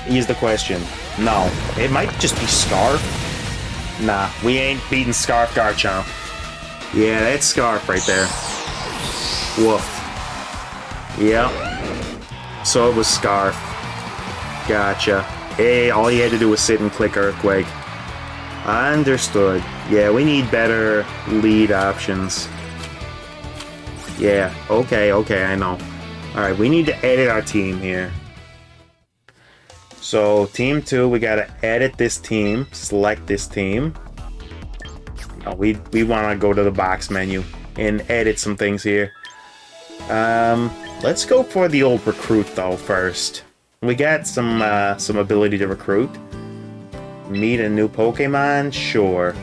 Is the question. No. It might just be Scarf. Nah, we ain't beating Scarf Garchomp. Yeah, that's Scarf right there. Woof. Yep. So it was Scarf. Gotcha. Hey, all you had to do was sit and click Earthquake. Understood. Yeah, we need better lead options. Yeah, okay, I know. Alright, we need to edit our team here. So, Team 2, we gotta edit this team. Select this team. Oh, we want to go to the box menu and edit some things here. Let's go for the old recruit though first. We got some ability to recruit. Meet a new Pokemon, sure.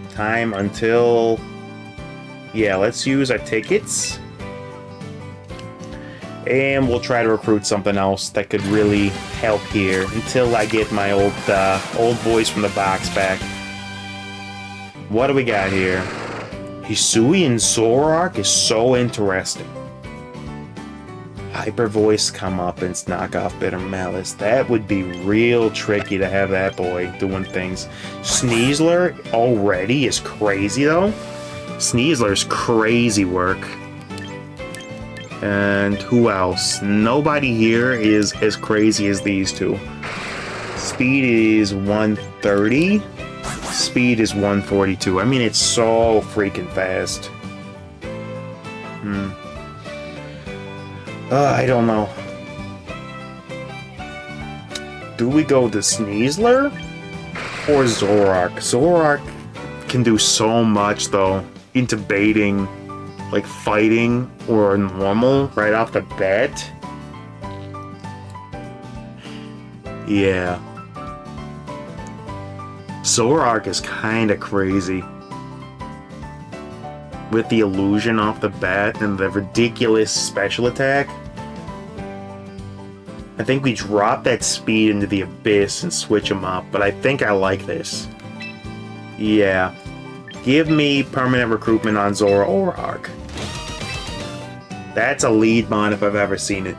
Time until... Yeah, let's use our tickets. And we'll try to recruit something else that could really help here until I get my old voice from the box back. What do we got here? Hisui and Zoroark is so interesting. Hyper Voice come up and knock off Bitter Malice. That would be real tricky to have that boy doing things. Sneasler already is crazy though. Sneasler's crazy work. And who else? Nobody here is as crazy as these two. Speed is 130. Speed is 142. I mean, it's so freaking fast. I don't know. Do we go to Sneasler or Zoroark? Zoroark can do so much though into baiting, like fighting or normal right off the bat. Yeah. Zoroark is kinda crazy. With the illusion off the bat and the ridiculous special attack. I think we drop that speed into the abyss and switch them up, but I think I like this. Yeah. Give me permanent recruitment on Zoroark. That's a lead mod if I've ever seen it.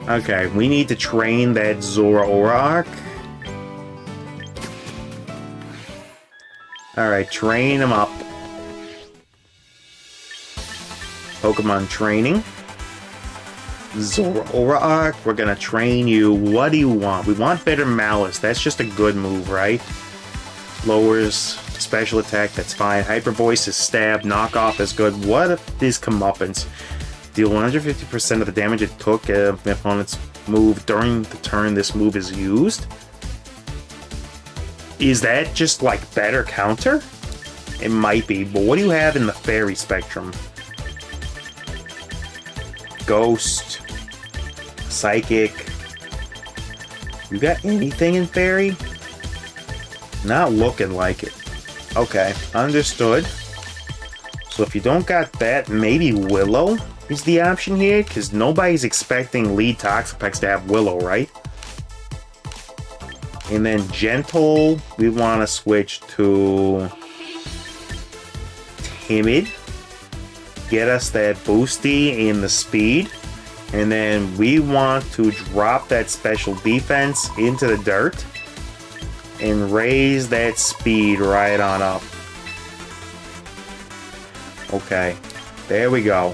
Okay, we need to train that Zoroark. Alright, train him up. Pokemon training. Zoroark, we're gonna train you. What do you want? We want Bitter Malice. That's just a good move, right? Lowers special attack, that's fine. Hyper Voice is stab, knockoff is good. What if this comeuppance? Deal 150% of the damage it took if the opponent's move during the turn this move is used. Is that just like better counter? It might be, but what do you have in the fairy spectrum? Ghost, Psychic. You got anything in fairy? Not looking like it. Okay, understood. So if you don't got that, maybe Willow is the option here, because nobody's expecting lead Toxapex to have Willow, right? And then Gentle, we want to switch to timid, get us that boosty in the speed, and then we want to drop that special defense into the dirt and raise that speed right on up. Okay, there we go.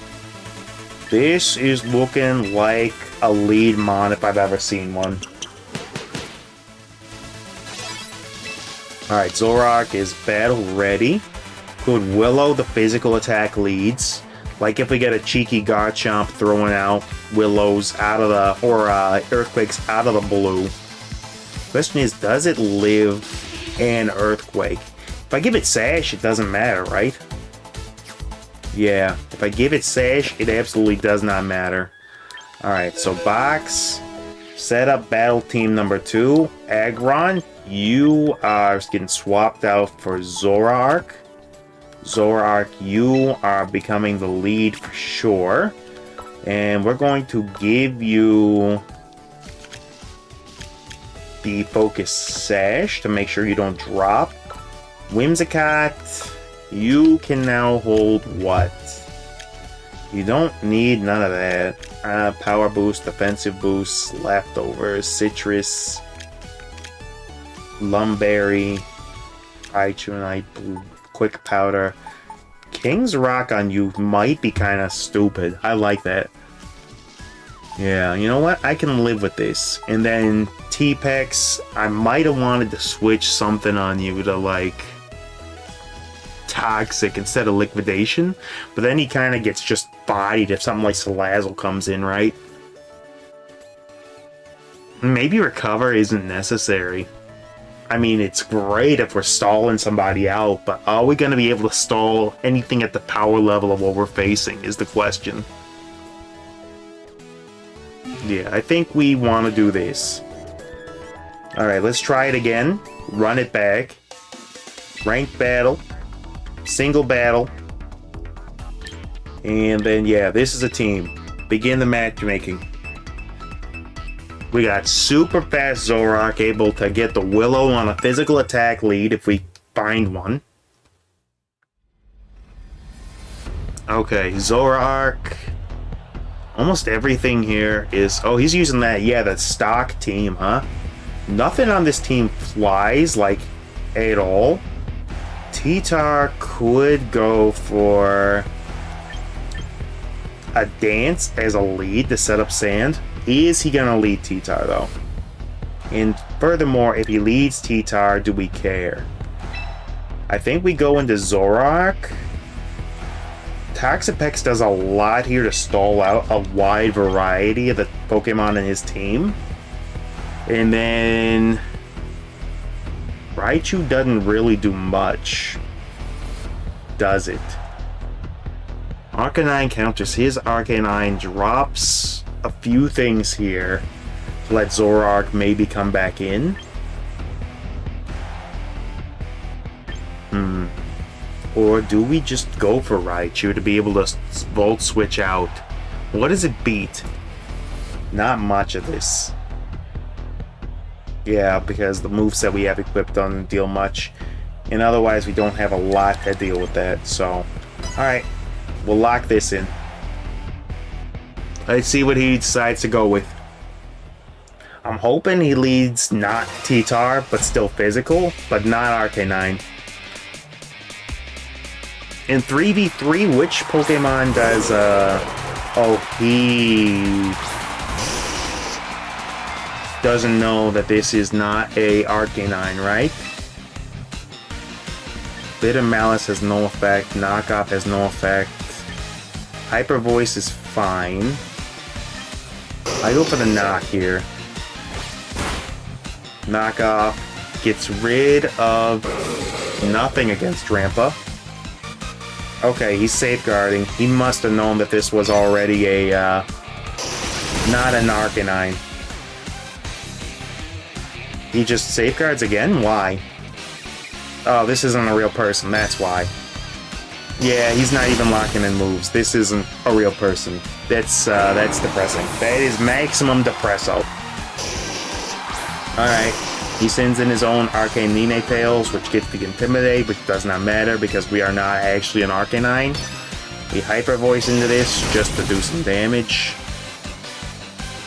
This is looking like a lead mon if I've ever seen one. Alright, Zoroark is battle ready. Could Willow the physical attack leads. Like if we get a cheeky Garchomp throwing out Willows out of the, or Earthquakes out of the blue. Question is, does it live an Earthquake? If I give it Sash, it doesn't matter, right? Yeah, if I give it Sash, it absolutely does not matter. Alright, so box, set up battle team number 2. Aggron, you are getting swapped out for Zoroark. Zoroark, you are becoming the lead for sure. And we're going to give you the Focus Sash to make sure you don't drop. Whimsicott, you can now hold what? You don't need none of that. Power boost, defensive boost, leftovers, citrus, lumberry, Ichunite, quick powder. King's Rock on you might be kind of stupid. I like that. Yeah, you know what? I can live with this. And then T-Pex, I might have wanted to switch something on you to like Toxic instead of Liquidation, but then he kind of gets just bodied if something like Salazzle comes in, right? Maybe Recover isn't necessary. I mean, it's great if we're stalling somebody out, but are we going to be able to stall anything at the power level of what we're facing is the question. Yeah, I think we want to do this. Alright, let's try it again. Run it back. Ranked battle. Single battle. And then, yeah, this is a team. Begin the matchmaking. We got super fast Zoroark able to get the Willow on a physical attack lead if we find one. Okay, Zoroark. Almost everything here is... Oh, he's using that, yeah, that stock team, huh? Nothing on this team flies, like, at all. T-Tar could go for a dance as a lead to set up Sand. Is he gonna lead T-Tar though? And furthermore, if he leads T-Tar, do we care? I think we go into Zoroark. Toxapex does a lot here to stall out a wide variety of the Pokemon in his team. And then Raichu doesn't really do much, does it? Arcanine counters his Arcanine, drops a few things here to let Zoroark maybe come back in. Or do we just go for Raichu to be able to Volt Switch out? What does it beat? Not much of this. Yeah, because the moveset we have equipped doesn't deal much. And otherwise we don't have a lot to deal with that, so... Alright, we'll lock this in. Let's see what he decides to go with. I'm hoping he leads not T-Tar, but still physical, but not Arcanine. In 3v3, which Pokemon does, oh, he doesn't know that this is not a Arcanine, right? Bitter Malice has no effect, Knockoff has no effect. Hyper Voice is fine. I go for the Knock here. Knockoff gets rid of nothing against Rampa. Okay, he's safeguarding. He must have known that this was already a, not an Arcanine. He just safeguards again? Why? Oh, this isn't a real person, that's why. Yeah, he's not even locking in moves. This isn't a real person. That's depressing. That is maximum depresso. Alright. He sends in his own Arcane Ninetales, which gets the Intimidate, which does not matter because we are not actually an Arcanine. We Hyper Voice into this just to do some damage.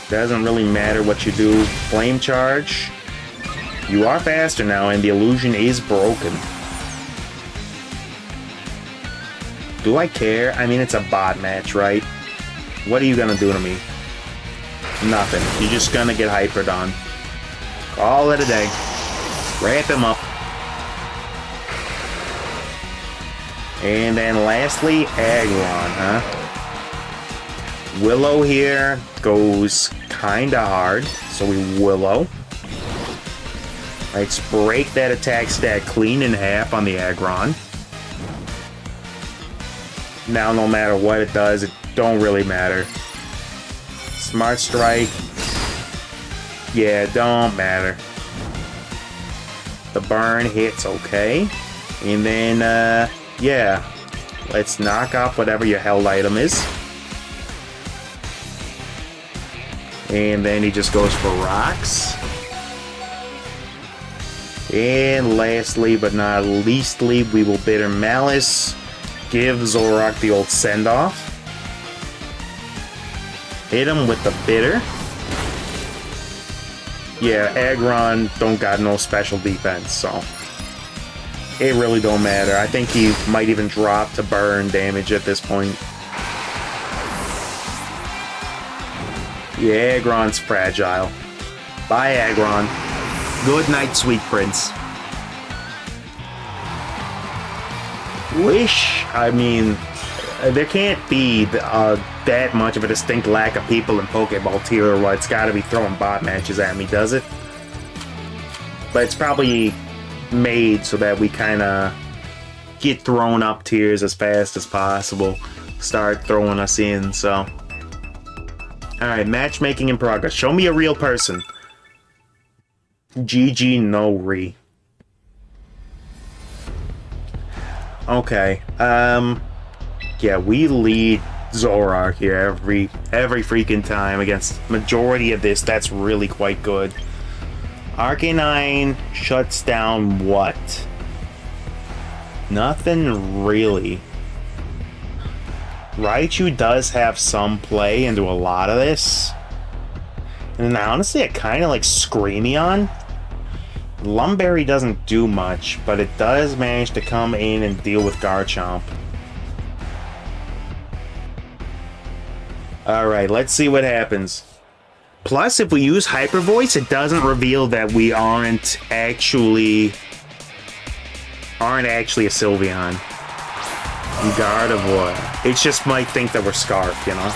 Doesn't really matter what you do. Flame Charge. You are faster now, and the illusion is broken. Do I care? I mean, it's a bot match, right? What are you gonna do to me? Nothing. You're just gonna get hypered on. Call it a day. Wrap him up. And then lastly, Aggron, huh? Willow here goes kinda hard, so we Willow. Let's break that attack stat clean in half on the Aggron. Now, no matter what it does, it don't really matter. Smart Strike. Yeah, don't matter. The burn hits okay. And then, yeah. Let's knock off whatever your held item is. And then he just goes for rocks. And lastly, but not leastly, we will Bitter Malice. Give Zoroark the old send-off. Hit him with the Bitter. Yeah, Aggron don't got no special defense, so it really don't matter. I think he might even drop to burn damage at this point. Yeah, Aggron's fragile. Bye, Aggron. Good night, sweet prince. I mean, there can't be that much of a distinct lack of people in Pokeball tier where it's got to be throwing bot matches at me, does it? But it's probably made so that we kind of get thrown up tiers as fast as possible. Start throwing us in, so. Alright, matchmaking in progress. Show me a real person. GG no re. Okay, yeah, we lead Zoroark here every freaking time against majority of this. That's really quite good. Arcanine shuts down what? Nothing really. Raichu does have some play into a lot of this. And honestly, I kind of like Screamion. Lumberry doesn't do much, but it does manage to come in and deal with Garchomp. Alright, let's see what happens. Plus, if we use Hyper Voice, it doesn't reveal that we aren't actually a Sylveon. Gardevoir. It just might think that we're Scarf, you know?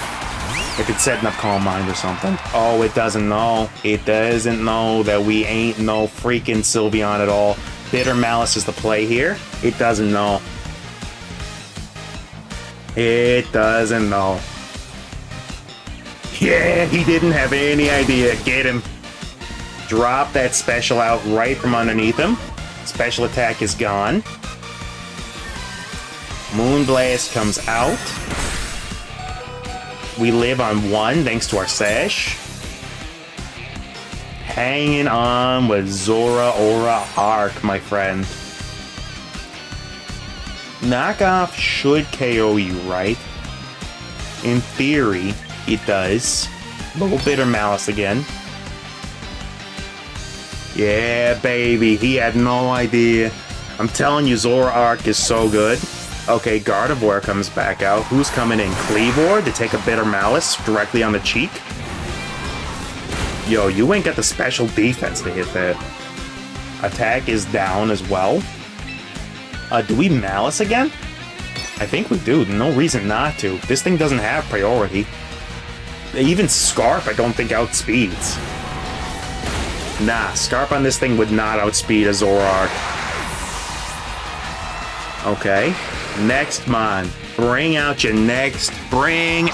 If it's setting up Calm Mind or something. Oh, it doesn't know. It doesn't know that we ain't no freaking Sylveon at all. Bitter Malice is the play here. It doesn't know. It doesn't know. Yeah, he didn't have any idea. Get him. Drop that special out right from underneath him. Special attack is gone. Moonblast comes out. We live on 1 thanks to our Sash. Hanging on with Zoroark, my friend. Knockoff should KO you, right? In theory, it does. Little Bitter Malice again. Yeah, baby, he had no idea. I'm telling you, Zoroark is so good. Okay, Gardevoir comes back out. Who's coming in? Kleavor to take a Bitter Malice directly on the cheek? Yo, you ain't got the special defense to hit that. Attack is down as well. Do we Malice again? I think we do. No reason not to. This thing doesn't have priority. Even Scarf, I don't think outspeeds. Nah, Scarf on this thing would not outspeed a Zoroark. Okay. Next mon. Bring out your next heckin'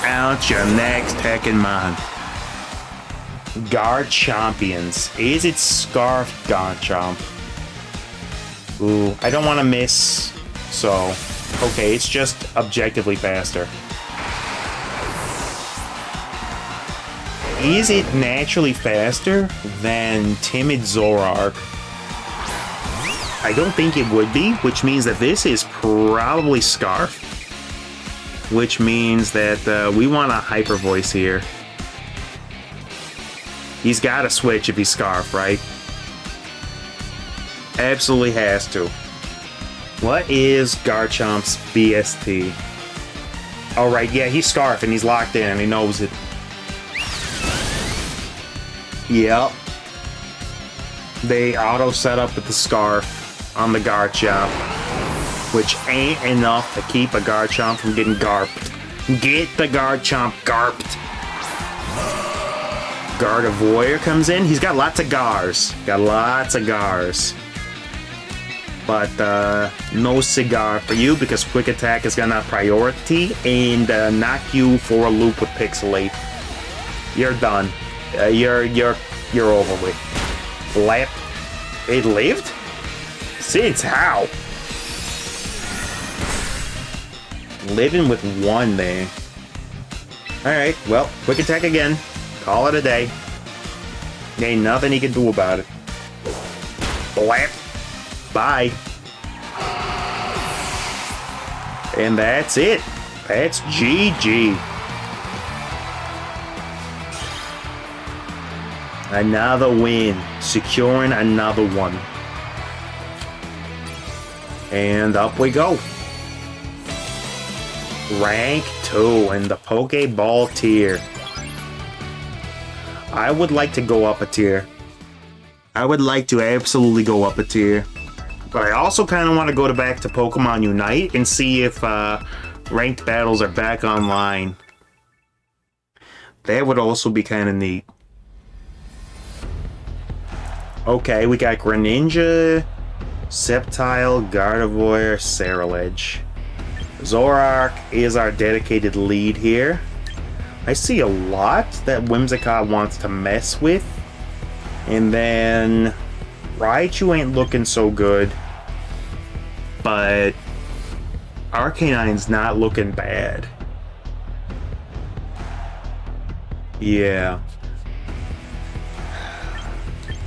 mon. Garchompions. Is it Scarf Garchomp? Ooh, I don't want to miss. So, okay, it's just objectively faster. Is it naturally faster than Timid Zoroark? I don't think it would be, which means that this is probably Scarf. Which means that we want a Hyper Voice here. He's got to switch if he's Scarf, right? Absolutely has to. What is Garchomp's BST? Oh, right, yeah, he's Scarf and he's locked in and he knows it. Yep. They auto set up with the Scarf on the Garchomp, which ain't enough to keep a Garchomp from getting garped. Get the Garchomp garped. Gardevoir comes in. He's got lots of Gars. Got lots of Gars. But no cigar for you because Quick Attack is gonna priority and knock you for a loop with Pixelate. You're done. You're over with. Flap. It lived? Since how? Living with one there. Alright, well, Quick Attack again. Call it a day. Ain't nothing he can do about it. Blap. Bye. And that's it. That's GG. Another win. Securing another one. And up we go. Rank 2 in the Pokeball tier. I would like to go up a tier. I would like to absolutely go up a tier. But I also kind of want to go back to Pokemon Unite and see if ranked battles are back online. That would also be kind of neat. Okay, we got Greninja, Sceptile, Gardevoir, Ceruledge. Zoroark is our dedicated lead here. I see a lot that Whimsicott wants to mess with. And then Raichu ain't looking so good. But Arcanine's not looking bad. Yeah.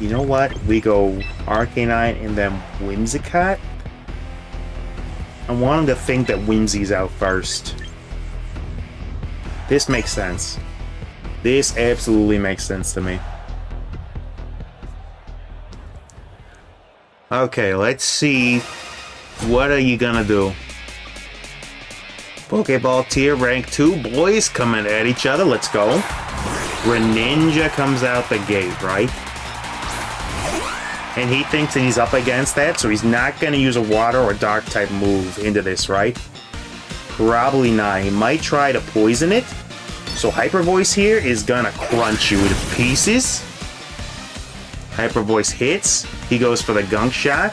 You know what? We go Arcanine and then Whimsicott. I want him to think that Whimsy's out first. This makes sense. This absolutely makes sense to me. Okay, let's see. What are you gonna do? Pokeball tier rank 2. Boys coming at each other. Let's go. Greninja comes out the gate, right? And he thinks that he's up against that, so he's not going to use a water or dark type move into this, right? Probably not. He might try to poison it. So Hyper Voice here is going to crunch you to pieces. Hyper Voice hits. He goes for the Gunk Shot.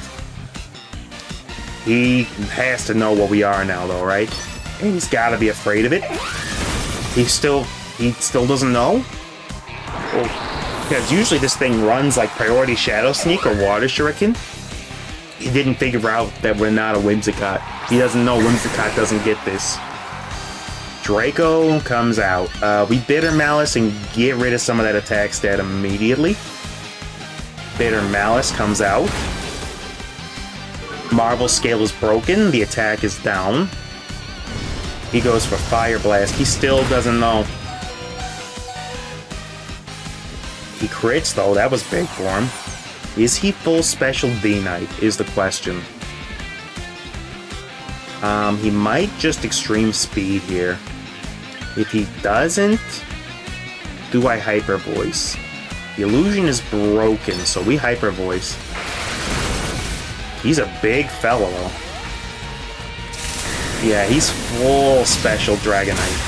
He has to know what we are now, though, right? And he's got to be afraid of it. He still doesn't know. Oh. Because usually this thing runs like Priority Shadow Sneak or Water Shuriken. He didn't figure out that we're not a Whimsicott. He doesn't know Whimsicott doesn't get this. Draco comes out. We Bitter Malice and get rid of some of that attack stat immediately. Bitter Malice comes out. Marvel Scale is broken. The attack is down. He goes for Fire Blast. He still doesn't know. He crits, though. That was big for him. Is he full special D-Knight, is the question. He might just extreme speed here. If he doesn't, do I Hyper Voice? The illusion is broken, so we Hyper Voice. He's a big fellow, though. Yeah, he's full special Dragonite.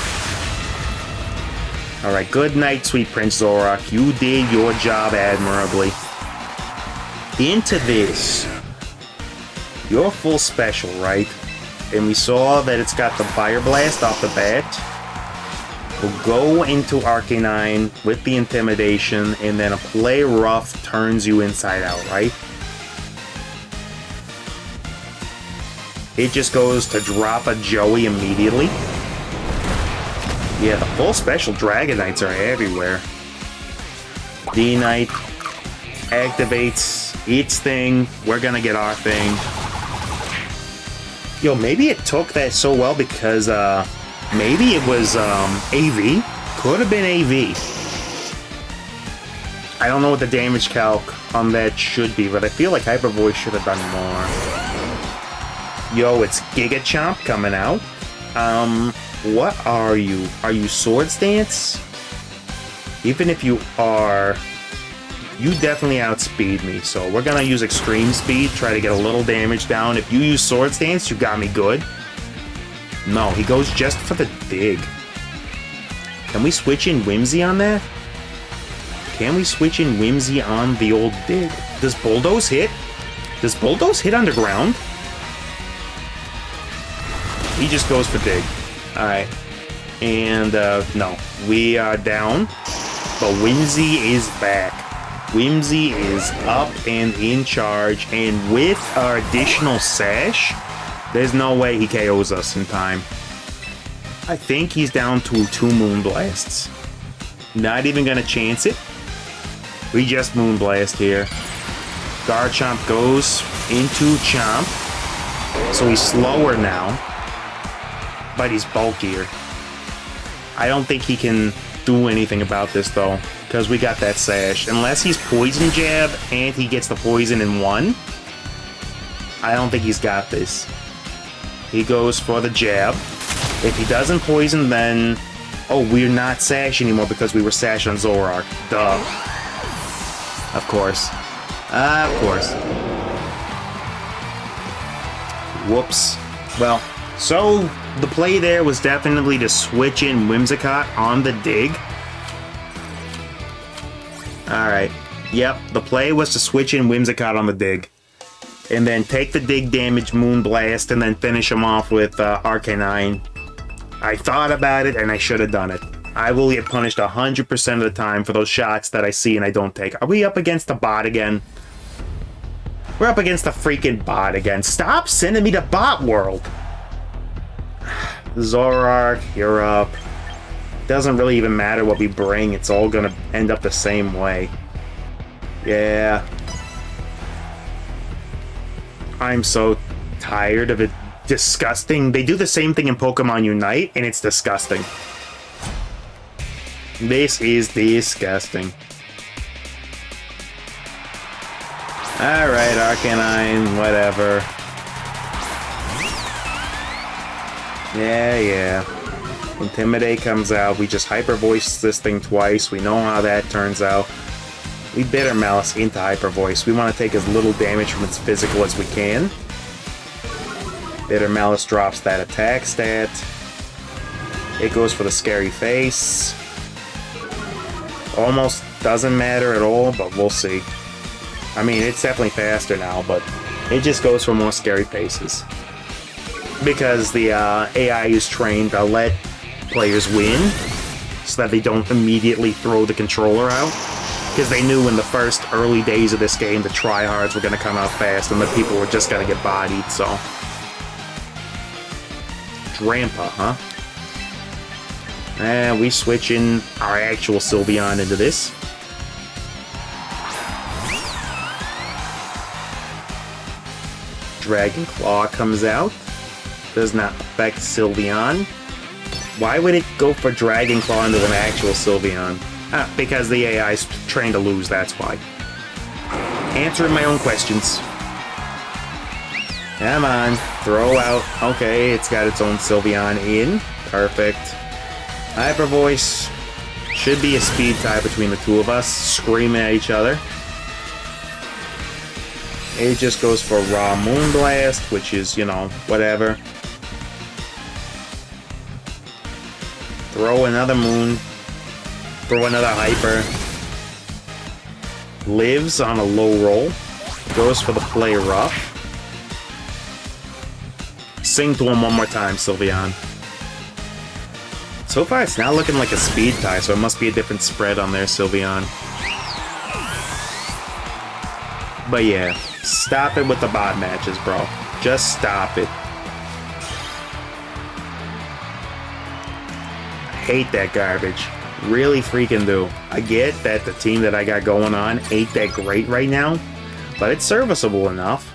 Alright, good night, sweet Prince Zoroark. You did your job admirably. Into this. You're full special, right? And we saw that it's got the Fire Blast off the bat. We'll go into Arcanine with the Intimidation, and then a Play Rough turns you inside out, right? It just goes to drop a Joey immediately. Yeah, the full special Dragonites are everywhere. D-Knight activates its thing. We're gonna get our thing. Yo, maybe it took that so well because, maybe it was, AV? Could have been AV. I don't know what the damage calc on that should be, but I feel like Hyper Voice should have done more. Yo, it's Giga Chomp coming out. What are you? Are you Swords Dance? Even if you are, you definitely outspeed me, so we're gonna use Extreme Speed, try to get a little damage down. If you use Swords Dance, you got me good. No, he goes just for the dig. Can we switch in Whimsy on that? Can we switch in Whimsy on the old dig? Does Bulldoze hit? Does Bulldoze hit underground? He just goes for dig. Alright. And, no. We are down. But Whimsy is back. Whimsy is up and in charge. And with our additional Sash, there's no way he KOs us in time. I think he's down to 2 Moonblasts. Not even gonna chance it. We just Moonblast here. Garchomp goes into Chomp. So he's slower now. But he's bulkier. I don't think he can do anything about this though. Because we got that Sash. Unless he's Poison Jab and he gets the poison in one. I don't think he's got this. He goes for the jab. If he doesn't poison, then... Oh, we're not Sash anymore because we were Sash on Zoroark. Duh. Of course. Of course. Whoops. Well, so the play there was definitely to switch in Whimsicott on the dig. Alright. Yep, the play was to switch in Whimsicott on the dig. And then take the dig damage, Moonblast, and then finish him off with Arcanine. I thought about it, and I should have done it. I will get punished 100% of the time for those shots that I see and I don't take. Are we up against the bot again? We're up against the freaking bot again. Stop sending me to bot world. Zoroark, you're up. Doesn't really even matter what we bring. It's all gonna end up the same way. Yeah. I'm so tired of it. Disgusting. They do the same thing in Pokemon Unite, and it's disgusting. This is disgusting. Alright, Arcanine, whatever. Yeah. Intimidate comes out. We just Hyper Voice this thing twice. We know how that turns out. We Bitter Malice into Hyper Voice. We want to take as little damage from its physical as we can. Bitter Malice drops that attack stat. It goes for the Scary Face. Almost doesn't matter at all, but we'll see. I mean, it's definitely faster now, but it just goes for more Scary Faces. Because the AI is trained to let players win, so that they don't immediately throw the controller out. Because they knew in the first early days of this game the tryhards were going to come out fast and the people were just going to get bodied, so... Drampa, huh? And we switch in our actual Sylveon into this. Dragon Claw comes out. Does not affect Sylveon. Why would it go for Dragon Claw into an actual Sylveon? Ah, because the AI is trained to lose, that's why. Answering my own questions. Come on, throw out. Okay, it's got its own Sylveon in. Perfect. Hyper Voice. Should be a speed tie between the two of us, screaming at each other. It just goes for Raw Moonblast, which is, you know, whatever. Throw another Moon. Throw another Hyper. Lives on a low roll. Goes for the Play Rough. Sing to him one more time, Sylveon. So far, it's not looking like a speed tie, so it must be a different spread on there, Sylveon. But yeah, stop it with the bot matches, bro. Just stop it. I hate that garbage. Really freaking do. I get that the team that I got going on ain't that great right now, but it's serviceable enough.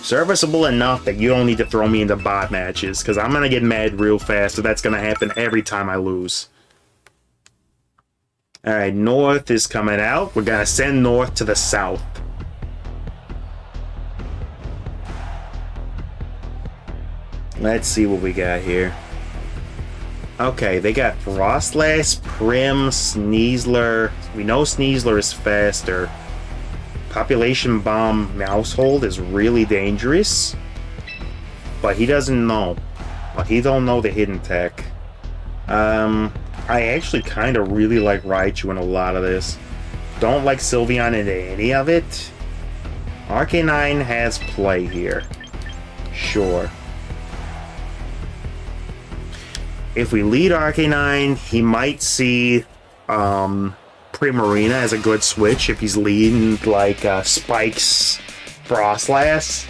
Serviceable enough that you don't need to throw me into bot matches, because I'm going to get mad real fast, so that's going to happen every time I lose. Alright, North is coming out. We're going to send North to the south. Let's see what we got here. Okay, they got Frostlass, Prim, Sneasler. We know Sneasler is faster. Population Bomb Mousehold is really dangerous. But he doesn't know. But he don't know the hidden tech. I actually kind of really like Raichu in a lot of this. Don't like Sylveon in any of it. Arcanine has play here. Sure. If we lead Arcanine, he might see Primarina as a good switch if he's leading like Spike's Frostlass.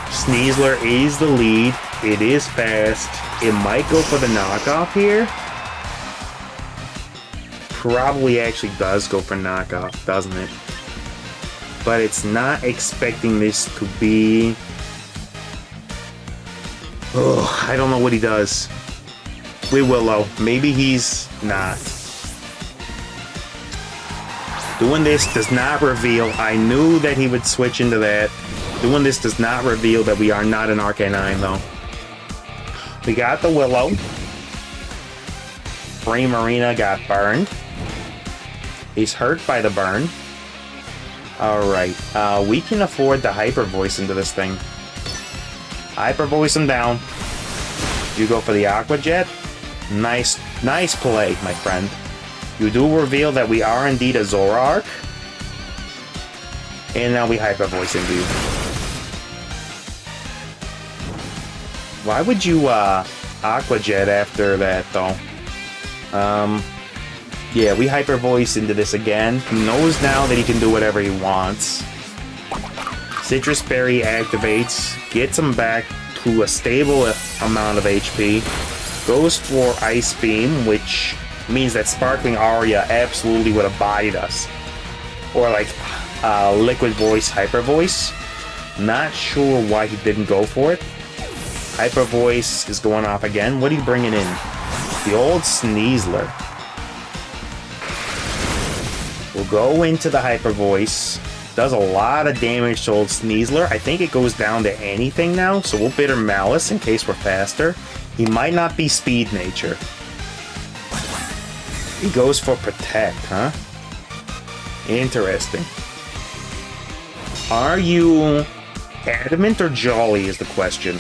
Sneasler is the lead. It is fast. It might go for the knockoff here. Probably actually does go for knockoff, doesn't it? But it's not expecting this to be... Oh, I don't know what he does. We Willow. Maybe he's not. Doing this does not reveal. I knew that he would switch into that. Doing this does not reveal that we are not an Arcanine, though. We got the Willow. Primarina got burned. He's hurt by the burn. Alright. We can afford the Hyper Voice into this thing. Hyper Voice him down. You go for the Aqua Jet. Nice play, my friend. You do reveal that we are indeed a Zoroark. And now we Hyper Voice into you. Why would you Aqua Jet after that, though? Yeah, we Hyper Voice into this again. He knows now that he can do whatever he wants. Citrus Berry activates, gets him back to a stable amount of HP, goes for Ice Beam, which means that Sparkling Aria absolutely would have bodied us. Or like Liquid Voice, Hyper Voice. Not sure why he didn't go for it. Hyper Voice is going off again. What are you bringing in? The old Sneasler. We'll go into the Hyper Voice. Does a lot of damage to old Sneasler. I think it goes down to anything now, so we'll Bitter Malice in case we're faster. He might not be Speed Nature. He goes for Protect, huh? Interesting. Are you Adamant or Jolly is the question.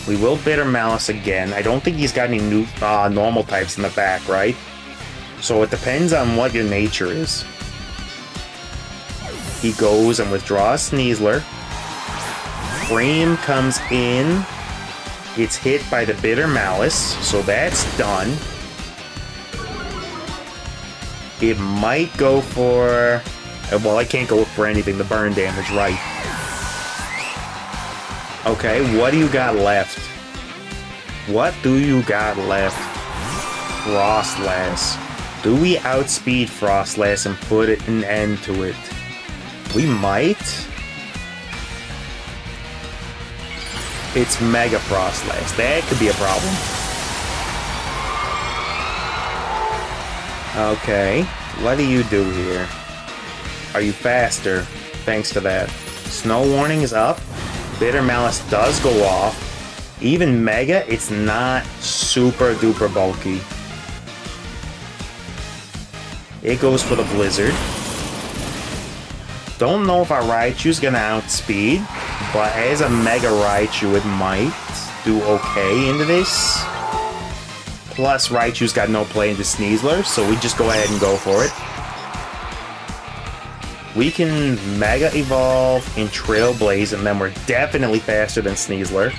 We will Bitter Malice again. I don't think he's got any new normal types in the back, right? So it depends on what your nature is. He goes and withdraws Sneasler. Frame comes in. It's hit by the Bitter Malice, so that's done. It might go for... Well, I can't go for anything. The burn damage, right. Okay, what do you got left? What do you got left? Frostlass. Do we outspeed Frostlass and put an end to it? We might. It's Mega Frostlass. That could be a problem. Okay. What do you do here? Are you faster? Thanks to that. Snow Warning is up. Bitter Malice does go off. Even Mega, it's not super duper bulky. It goes for the Blizzard. Don't know if our Raichu's gonna outspeed, but as a Mega Raichu, it might do okay into this. Plus, Raichu's got no play into Sneasler, so we just go ahead and go for it. We can Mega Evolve in Trailblaze, and then we're definitely faster than Sneasler.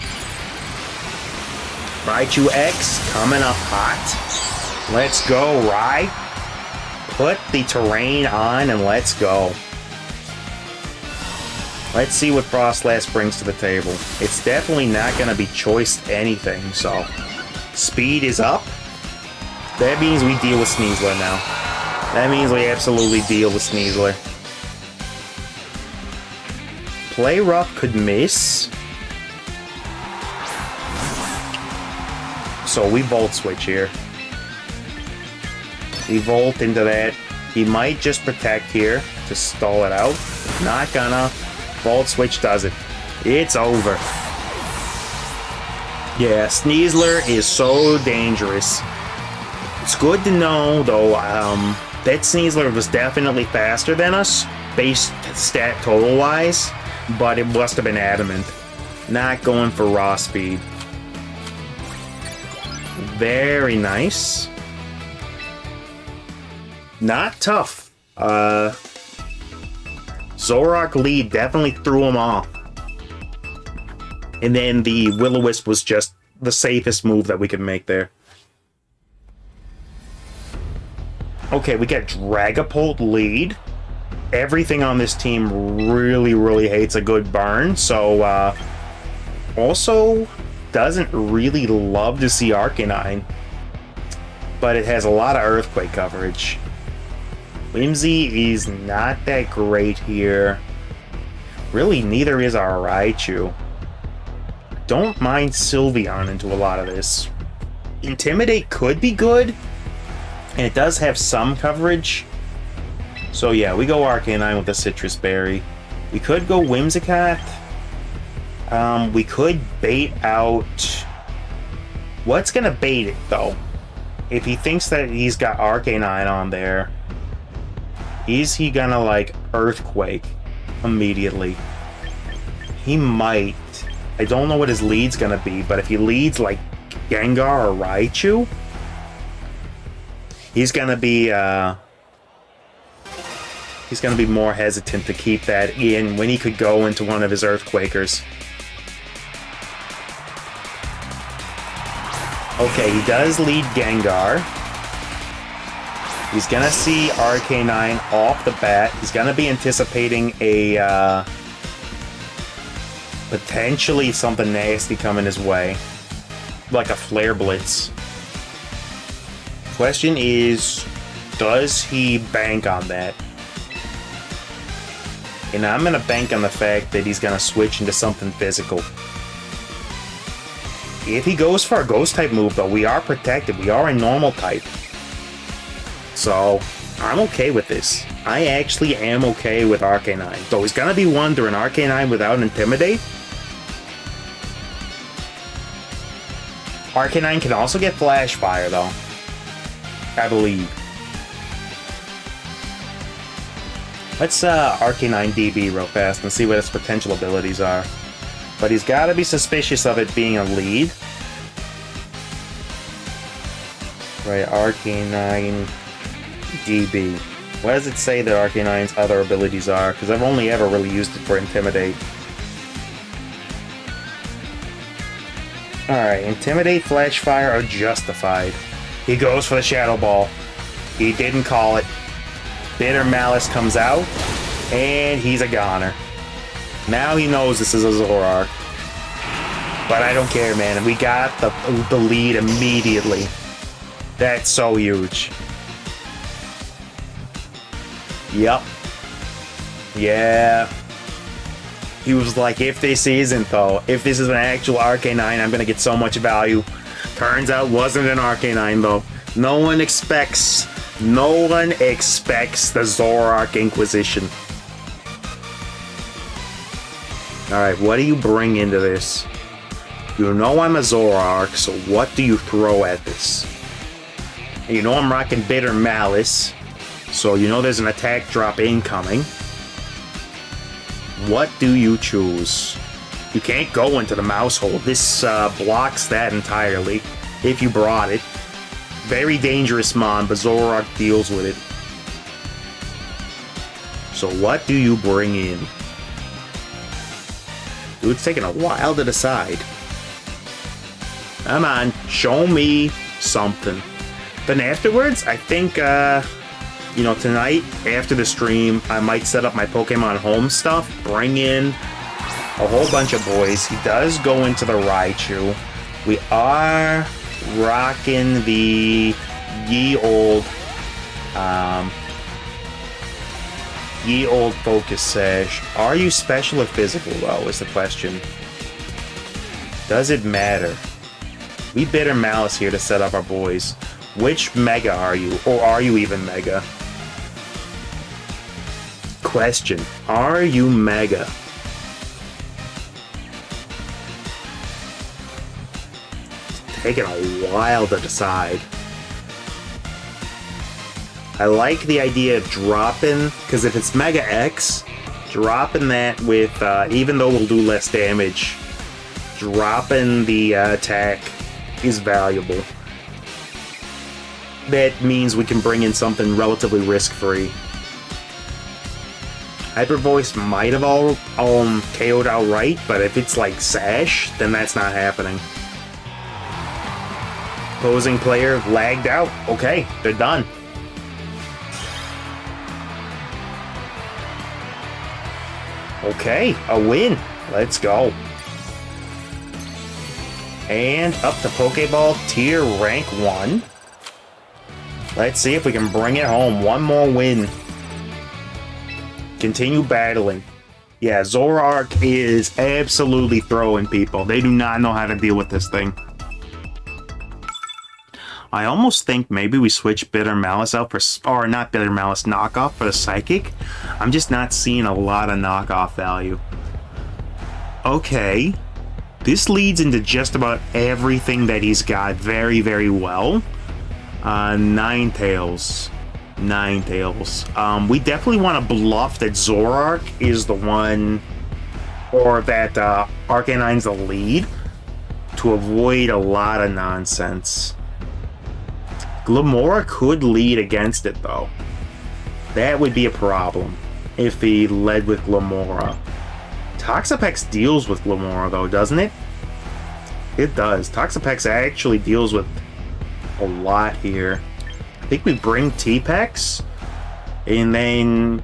Raichu X coming up hot. Let's go, Rai. Put the terrain on and let's go. Let's see what Frostlass brings to the table. It's definitely not going to be choice anything, so... Speed is up. That means we deal with Sneasler now. That means we absolutely deal with Sneasler. Play Rough could miss. So we Volt Switch here. We Volt into that. He might just Protect here to stall it out. Not gonna. Volt Switch does it. It's over. Yeah, Sneasler is so dangerous. It's good to know, though, that Sneasler was definitely faster than us, base stat total-wise, but it must have been adamant. Not going for raw speed. Very nice. Not tough. Zoroark lead definitely threw him off. And then the Will-O-Wisp was just the safest move that we could make there. Okay, we got Dragapult lead. Everything on this team really, really hates a good burn, so also doesn't really love to see Arcanine. But it has a lot of Earthquake coverage. Whimsy is not that great here. Really, neither is our Raichu. Don't mind Sylveon into a lot of this. Intimidate could be good, and it does have some coverage. So yeah, we go Arcanine with the Citrus Berry. We could go Whimsicott. We could bait out... What's gonna bait it, though? If he thinks that he's got Arcanine on there, is he gonna, like, Earthquake immediately? He might. I don't know what his lead's gonna be, but if he leads, like, Gengar or Raichu, he's gonna be more hesitant to keep that in when he could go into one of his Earthquakers. Okay, he does lead Gengar. He's gonna see Arcanine off the bat. He's gonna be anticipating a potentially something nasty coming his way, like a Flare Blitz. Question is, does he bank on that? And I'm gonna bank on the fact that he's gonna switch into something physical. If he goes for a Ghost type move, though, we are protected. We are a normal type. So, I'm okay with this. I actually am okay with Arcanine. Though he's gonna be wondering, Arcanine without Intimidate? Arcanine can also get Flash Fire, though. I believe. Let's Arcanine DB real fast and see what its potential abilities are. But he's got to be suspicious of it being a lead. Right, Arcanine DB. What does it say that Arcanine's other abilities are? Because I've only ever really used it for Intimidate. Alright, Intimidate, Flash Fire are justified. He goes for the Shadow Ball. He didn't call it. Bitter Malice comes out, and he's a goner. Now he knows this is a Zoroark. But I don't care, man. We got the lead immediately. That's so huge. Yep. Yeah. He was like, if this isn't, though, if this is an actual Arcanine, I'm going to get so much value. Turns out wasn't an Arcanine, though. No one expects the Zoroark Inquisition. Alright, what do you bring into this? You know I'm a Zoroark, so what do you throw at this? And you know I'm rocking Bitter Malice, so you know there's an attack drop incoming. What do you choose? You can't go into the mouse hole. This blocks that entirely, if you brought it. Very dangerous mon, but Zoroark deals with it. So what do you bring in? Dude, it's taking a while to decide. Come on, show me something. Then afterwards, I think, you know, tonight, after the stream, I might set up my Pokemon Home stuff, bring in a whole bunch of boys. He does go into the Raichu. We are rocking the ye old focus sash. Are you special or physical, though, is the question. Does it matter? We Bitter Malice here to set up our boys. Which Mega are you? Or are you even Mega? Question. Are you Mega? It's taking a while to decide. I like the idea of dropping, because if it's Mega X, dropping that with, even though we'll do less damage, dropping the attack is valuable. That means we can bring in something relatively risk-free. Hyper Voice might have all KO'd outright, but if it's like Sash, then that's not happening. Opposing player lagged out. Okay, they're done. Okay, a win. Let's go. And up to Pokeball Tier Rank 1. Let's see if we can bring it home. One more win. Continue battling. Yeah, Zoroark is absolutely throwing people. They do not know how to deal with this thing. I almost think maybe we switch Bitter Malice out for, or not Bitter Malice, knockoff for the Psychic. I'm just not seeing a lot of knockoff value. Okay. This leads into just about everything that he's got very, very well. Ninetales. We definitely want to bluff that Zoroark is the one, or that Arcanine's the lead, to avoid a lot of nonsense. Glamora could lead against it, though. That would be a problem if he led with Glamora. Toxapex deals with Glamora, though, doesn't it? It does. Toxapex actually deals with a lot here. I think we bring T-Pex, and then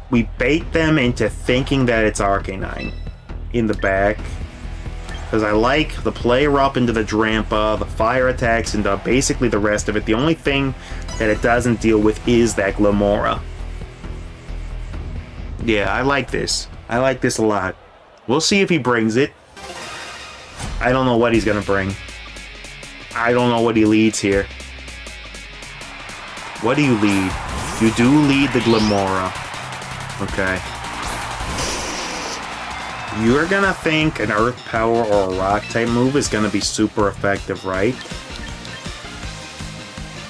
we bait them into thinking that it's Arcanine in the back. Because I like the player up into the Drampa, the fire attacks, and basically the rest of it. The only thing that it doesn't deal with is that Glamora. Yeah, I like this. I like this a lot. We'll see if he brings it. I don't know what he's going to bring. I don't know what he leads here. What do you lead? You do lead the Glamora. Okay. You're gonna think an Earth Power or a Rock type move is gonna be super effective, right?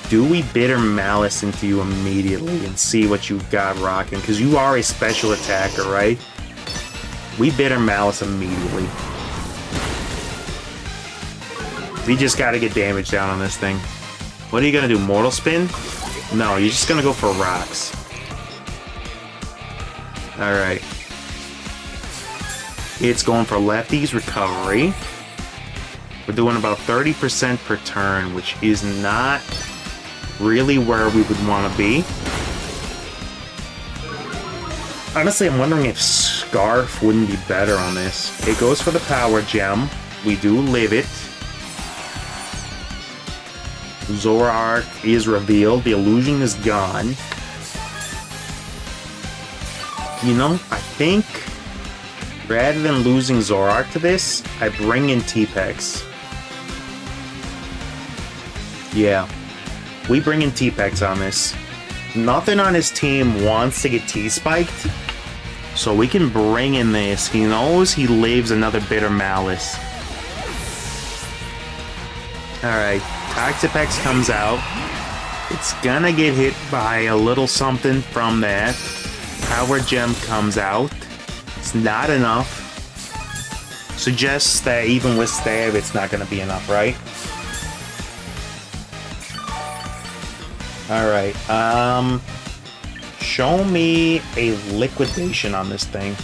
Do we Bitter Malice into you immediately and see what you've got rocking? Because you are a special attacker, right? We Bitter Malice immediately. We just gotta get damage down on this thing. What are you gonna do? Mortal Spin? No, you're just gonna go for rocks. Alright. It's going for Lefty's Recovery. We're doing about 30% per turn, which is not really where we would want to be. Honestly, I'm wondering if Scarf wouldn't be better on this. It goes for the Power Gem. We do live it. Zoroark is revealed. The illusion is gone. You know, I think rather than losing Zoroark to this, I bring in T-Pex. Yeah, we bring in T-Pex on this. Nothing on his team wants to get T-Spiked, so we can bring in this. He knows he lives another Bitter Malice. Alright, Toxapex comes out. It's gonna get hit by a little something from that. Power Gem comes out. It's not enough. Suggests that even with Stab, it's not gonna be enough, right? Alright, show me a liquidation on this thing.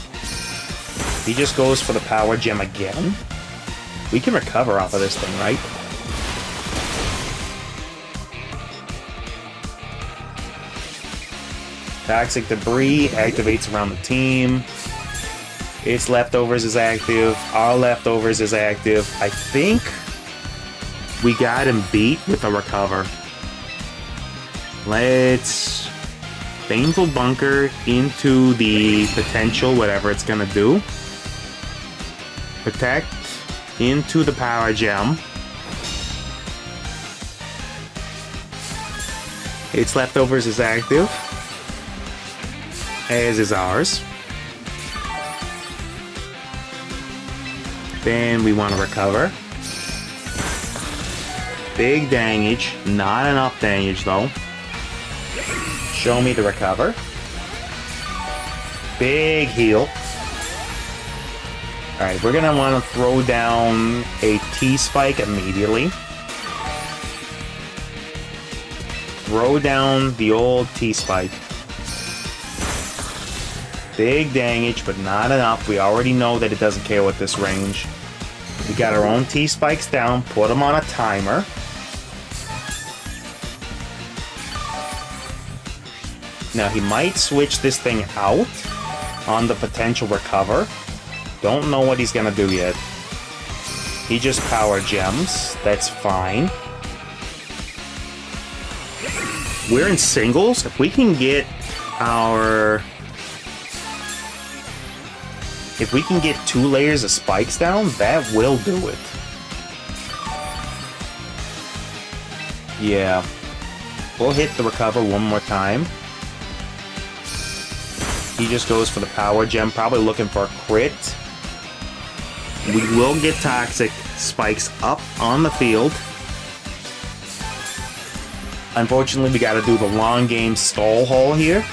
He just goes for the Power Gem again. We can recover off of this thing, right? Toxic Debris activates around the team. Its leftovers is active. Our leftovers is active. I think we got him beat with a recover. Let's Baneful Bunker into the potential, whatever it's gonna do. Protect into the Power Gem. Its Leftovers is active, as is ours. Then we want to recover. Big damage, not enough damage though. Show me the recover. Big heal. Alright, we're gonna want to throw down a T-Spike immediately. Throw down the old T-Spike. Big damage, but not enough. We already know that it doesn't KO at this range. We got our own T-Spikes down, put them on a timer. Now he might switch this thing out on the potential recover. Don't know what he's gonna do yet. He just power gems, that's fine. We're in singles. If we can get our... If we can get 2 layers of spikes down, that will do it. Yeah. We'll hit the recover one more time. He just goes for the power gem, probably looking for a crit. We will get toxic spikes up on the field. Unfortunately, we gotta do the long game stall haul here.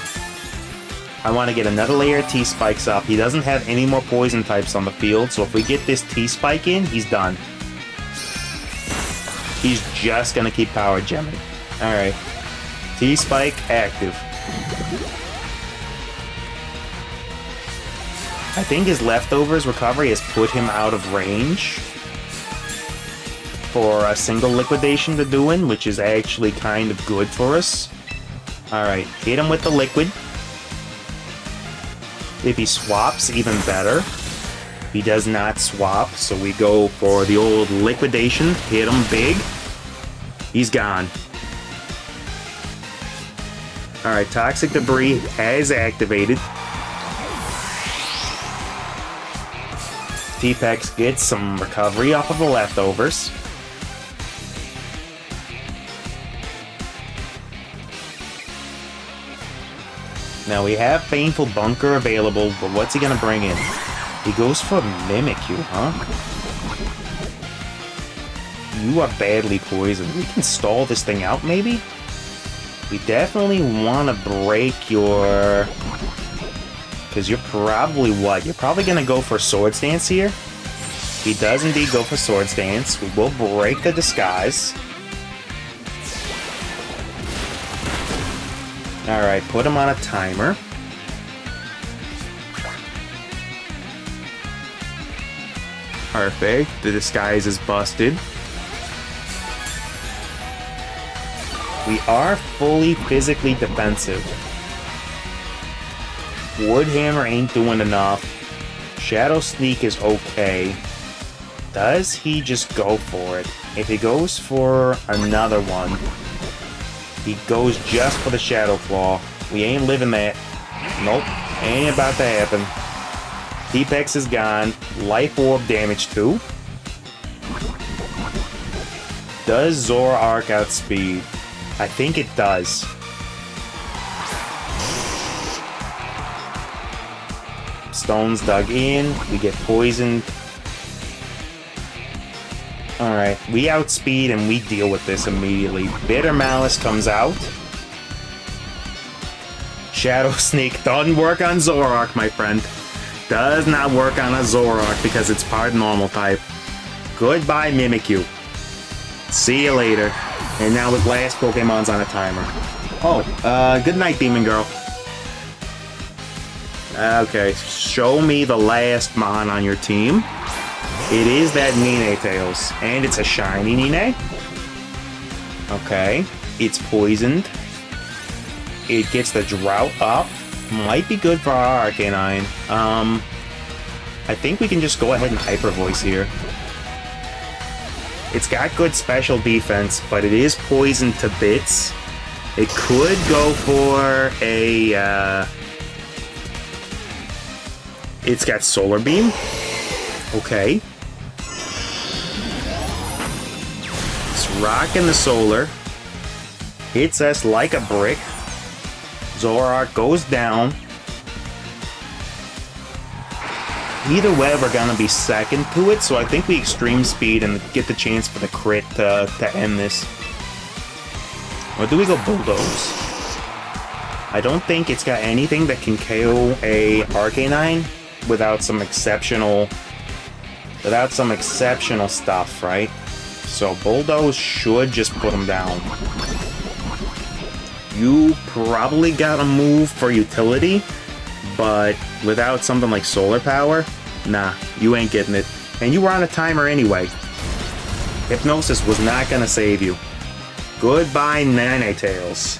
I want to get another layer of T-Spikes up. He doesn't have any more poison types on the field, so if we get this T-Spike in, he's done. He's just gonna keep power gemming. Alright. T-Spike active. I think his Leftovers recovery has put him out of range for a single liquidation to do in, which is actually kind of good for us. Alright, hit him with the liquid. If he swaps, even better. He does not swap, so we go for the old liquidation. Hit him big. He's gone. Alright, Toxic Debris has activated. T-Pex gets some recovery off of the Leftovers. Now we have Baneful Bunker available, but what's he gonna bring in? He goes for Mimikyu, huh? You are badly poisoned. We can stall this thing out, maybe? We definitely want to break your... Because you're probably what? You're probably gonna go for Swords Dance here? He does indeed go for Swords Dance. We will break the disguise. Alright, put him on a timer. Perfect. The disguise is busted. We are fully physically defensive. Woodhammer ain't doing enough. Shadow Sneak is okay. Does he just go for it? If he goes for another one, he goes just for the Shadow Claw. We ain't living that. Nope. Ain't about to happen. T-Pex is gone. Life Orb damage too. Does Zoroark outspeed? I think it does. Stones dug in. We get poisoned. Alright, we outspeed and we deal with this immediately. Bitter Malice comes out. Shadow Sneak doesn't work on Zoroark, my friend. Does not work on a Zoroark because it's part normal type. Goodbye, Mimikyu. See you later. And now with last Pokemon's on a timer. Oh, good night, Demon Girl. Okay, show me the last Mon on your team. It is that Ninetales, and it's a shiny Nine. Okay, it's poisoned. It gets the drought up. Might be good for our Arcanine. I think we can just go ahead and Hyper Voice here. It's got good special defense, but it is poisoned to bits. It could go for a, It's got Solar Beam. Okay. It's rocking the Solar. Hits us like a brick. Zoroark goes down. Either way, we're gonna be second to it, so I think we extreme speed and get the chance for the crit to end this. Or do we go Bulldoze? I don't think it's got anything that can KO a Arcanine without some exceptional stuff, right? So Bulldoze should just put him down. You probably got a move for utility, but without something like Solar Power, nah, you ain't getting it. And you were on a timer anyway. Hypnosis was not gonna save you. Goodbye, Ninetales.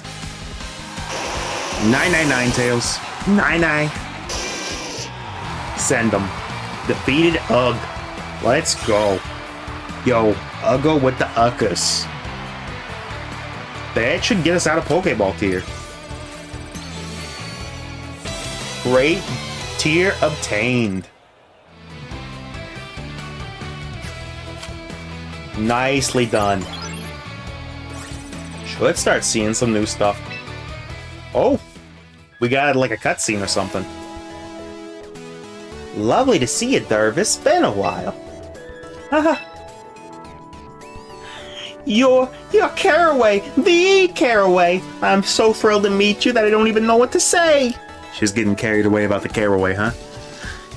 Ninetales. Nine. Send them. Defeated Ugg. Let's go. Yo, Uggo with the Uckus. That should get us out of Pokeball tier. Great tier obtained. Nicely done. Let's start seeing some new stuff. Oh, we got like a cutscene or something. Lovely to see you, Dervis. It's been a while. Haha. You're Caraway, the Caraway. I'm so thrilled to meet you that I don't even know what to say. She's getting carried away about the Caraway, huh?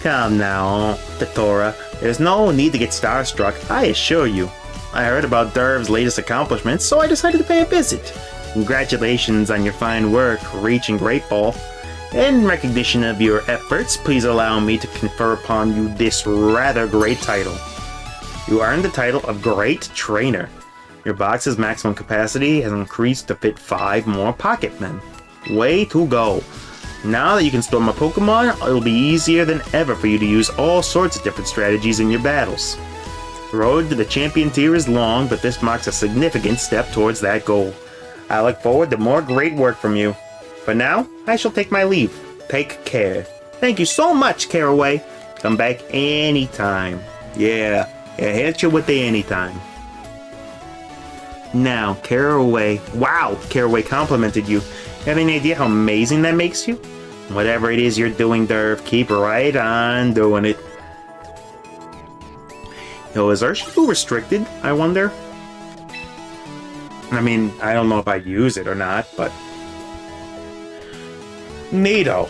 Come now, Pitora. There's no need to get starstruck, I assure you. I heard about Derv's latest accomplishments, so I decided to pay a visit. Congratulations on your fine work reaching Great Ball. In recognition of your efforts, please allow me to confer upon you this rather great title. You earned the title of Great Trainer. Your box's maximum capacity has increased to fit 5 more Pocketmen. Way to go. Now that you can store my Pokemon, it'll be easier than ever for you to use all sorts of different strategies in your battles. The road to the champion tier is long, but this marks a significant step towards that goal. I look forward to more great work from you. For now, I shall take my leave. Take care. Thank you so much, Caraway. Come back anytime. Yeah, hit you with the anytime. Now, Caraway. Wow, Caraway complimented you. Have any idea how amazing that makes you? Whatever it is you're doing, Derv, keep right on doing it. Yo, is Urshifu restricted, I wonder? I mean, I don't know if I use it or not, but... Neato.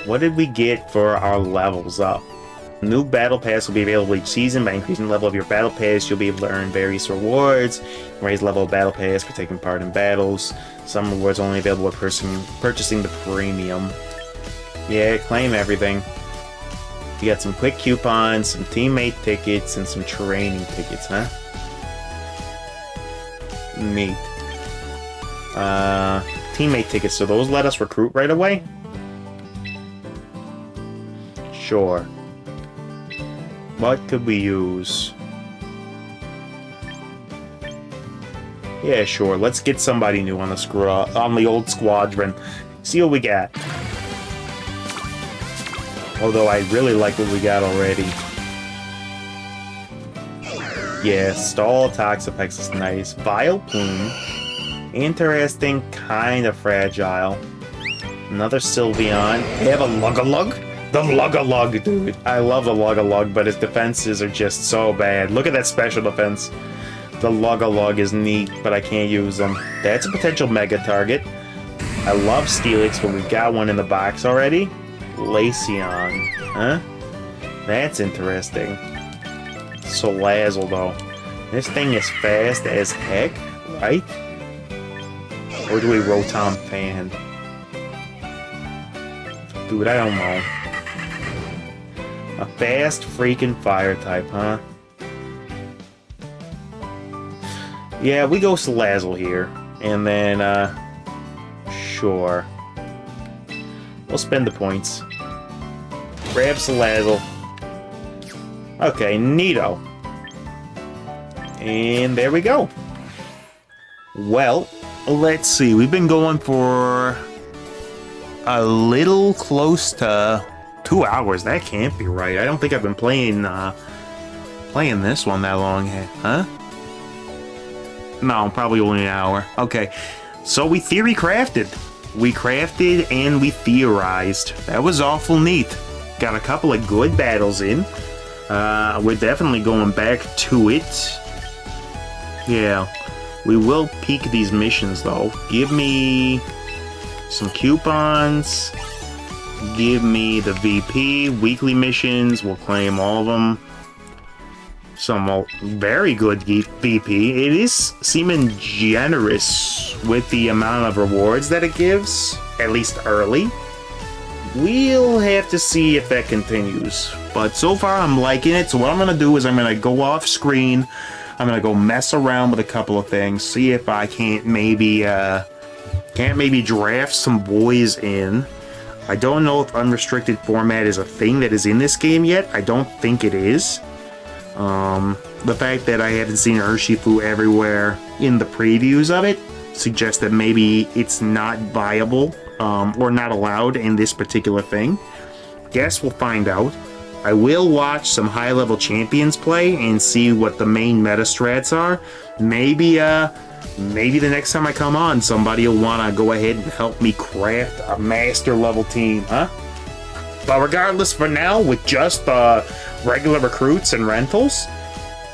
What did we get for our levels up? New Battle Pass will be available each season. By increasing the level of your Battle Pass, you'll be able to earn various rewards. Raise the level of Battle Pass for taking part in battles. Some rewards only available with purchasing the premium. Yeah, claim everything. You got some quick coupons, some teammate tickets, and some training tickets, huh? Neat. Teammate tickets, so those let us recruit right away? Sure. What could we use? Yeah, sure. Let's get somebody new on the old squadron. See what we got. Although I really like what we got already. Yeah, Stall Toxapex is nice. Vileplume. Interesting, kind of fragile. Another Sylveon. They have a Lugalug? The Lugalug, dude. I love the Lugalug, but his defenses are just so bad. Look at that special defense. The Lugalug is neat, but I can't use them. That's a potential mega target. I love Steelix, but we've got one in the box already. Glaceon. Huh? That's interesting. Salazzle, though. This thing is fast as heck, right? Or do we Rotom Fan? Dude, I don't know. A fast freaking fire type, huh? Yeah, we go Salazzle here. And then, sure. We'll spend the points. Grab Salazzle. Okay, neato. And there we go. Well, let's see. We've been going for a little close to 2 hours. That can't be right. I don't think I've been playing this one that long, huh? No, probably only an hour. Okay, so we theory crafted. We crafted and we theorized. That was awful neat. Got a couple of good battles in. We're definitely going back to it. Yeah, we will peek these missions though. Give me some coupons. Give me the VP. Weekly missions. We'll claim all of them. Some very good VP. It is seeming generous with the amount of rewards that it gives, at least early. We'll have to see if that continues. But so far I'm liking it, so what I'm going to do is I'm going to go off screen. I'm going to go mess around with a couple of things, see if I can't maybe draft some boys in. I don't know if unrestricted format is a thing that is in this game yet. I don't think it is. The fact that I haven't seen Urshifu everywhere in the previews of it suggests that maybe it's not viable or not allowed in this particular thing. Guess we'll find out. I will watch some high-level champions play and see what the main meta strats are. Maybe the next time I come on, somebody will want to go ahead and help me craft a master-level team, huh? But regardless, for now, with just regular recruits and rentals,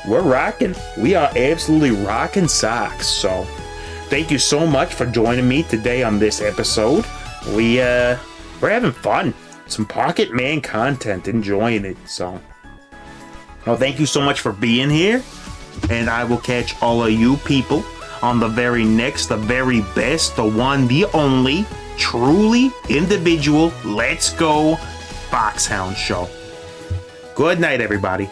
we're rocking. We are absolutely rocking socks. So, thank you so much for joining me today on this episode. We're having fun. Some Pocket Man content, enjoying it. So, well, thank you so much for being here, and I will catch all of you people on the very next, the very best, the one, the only, truly individual Let's Go Foxhound show. Good night, everybody.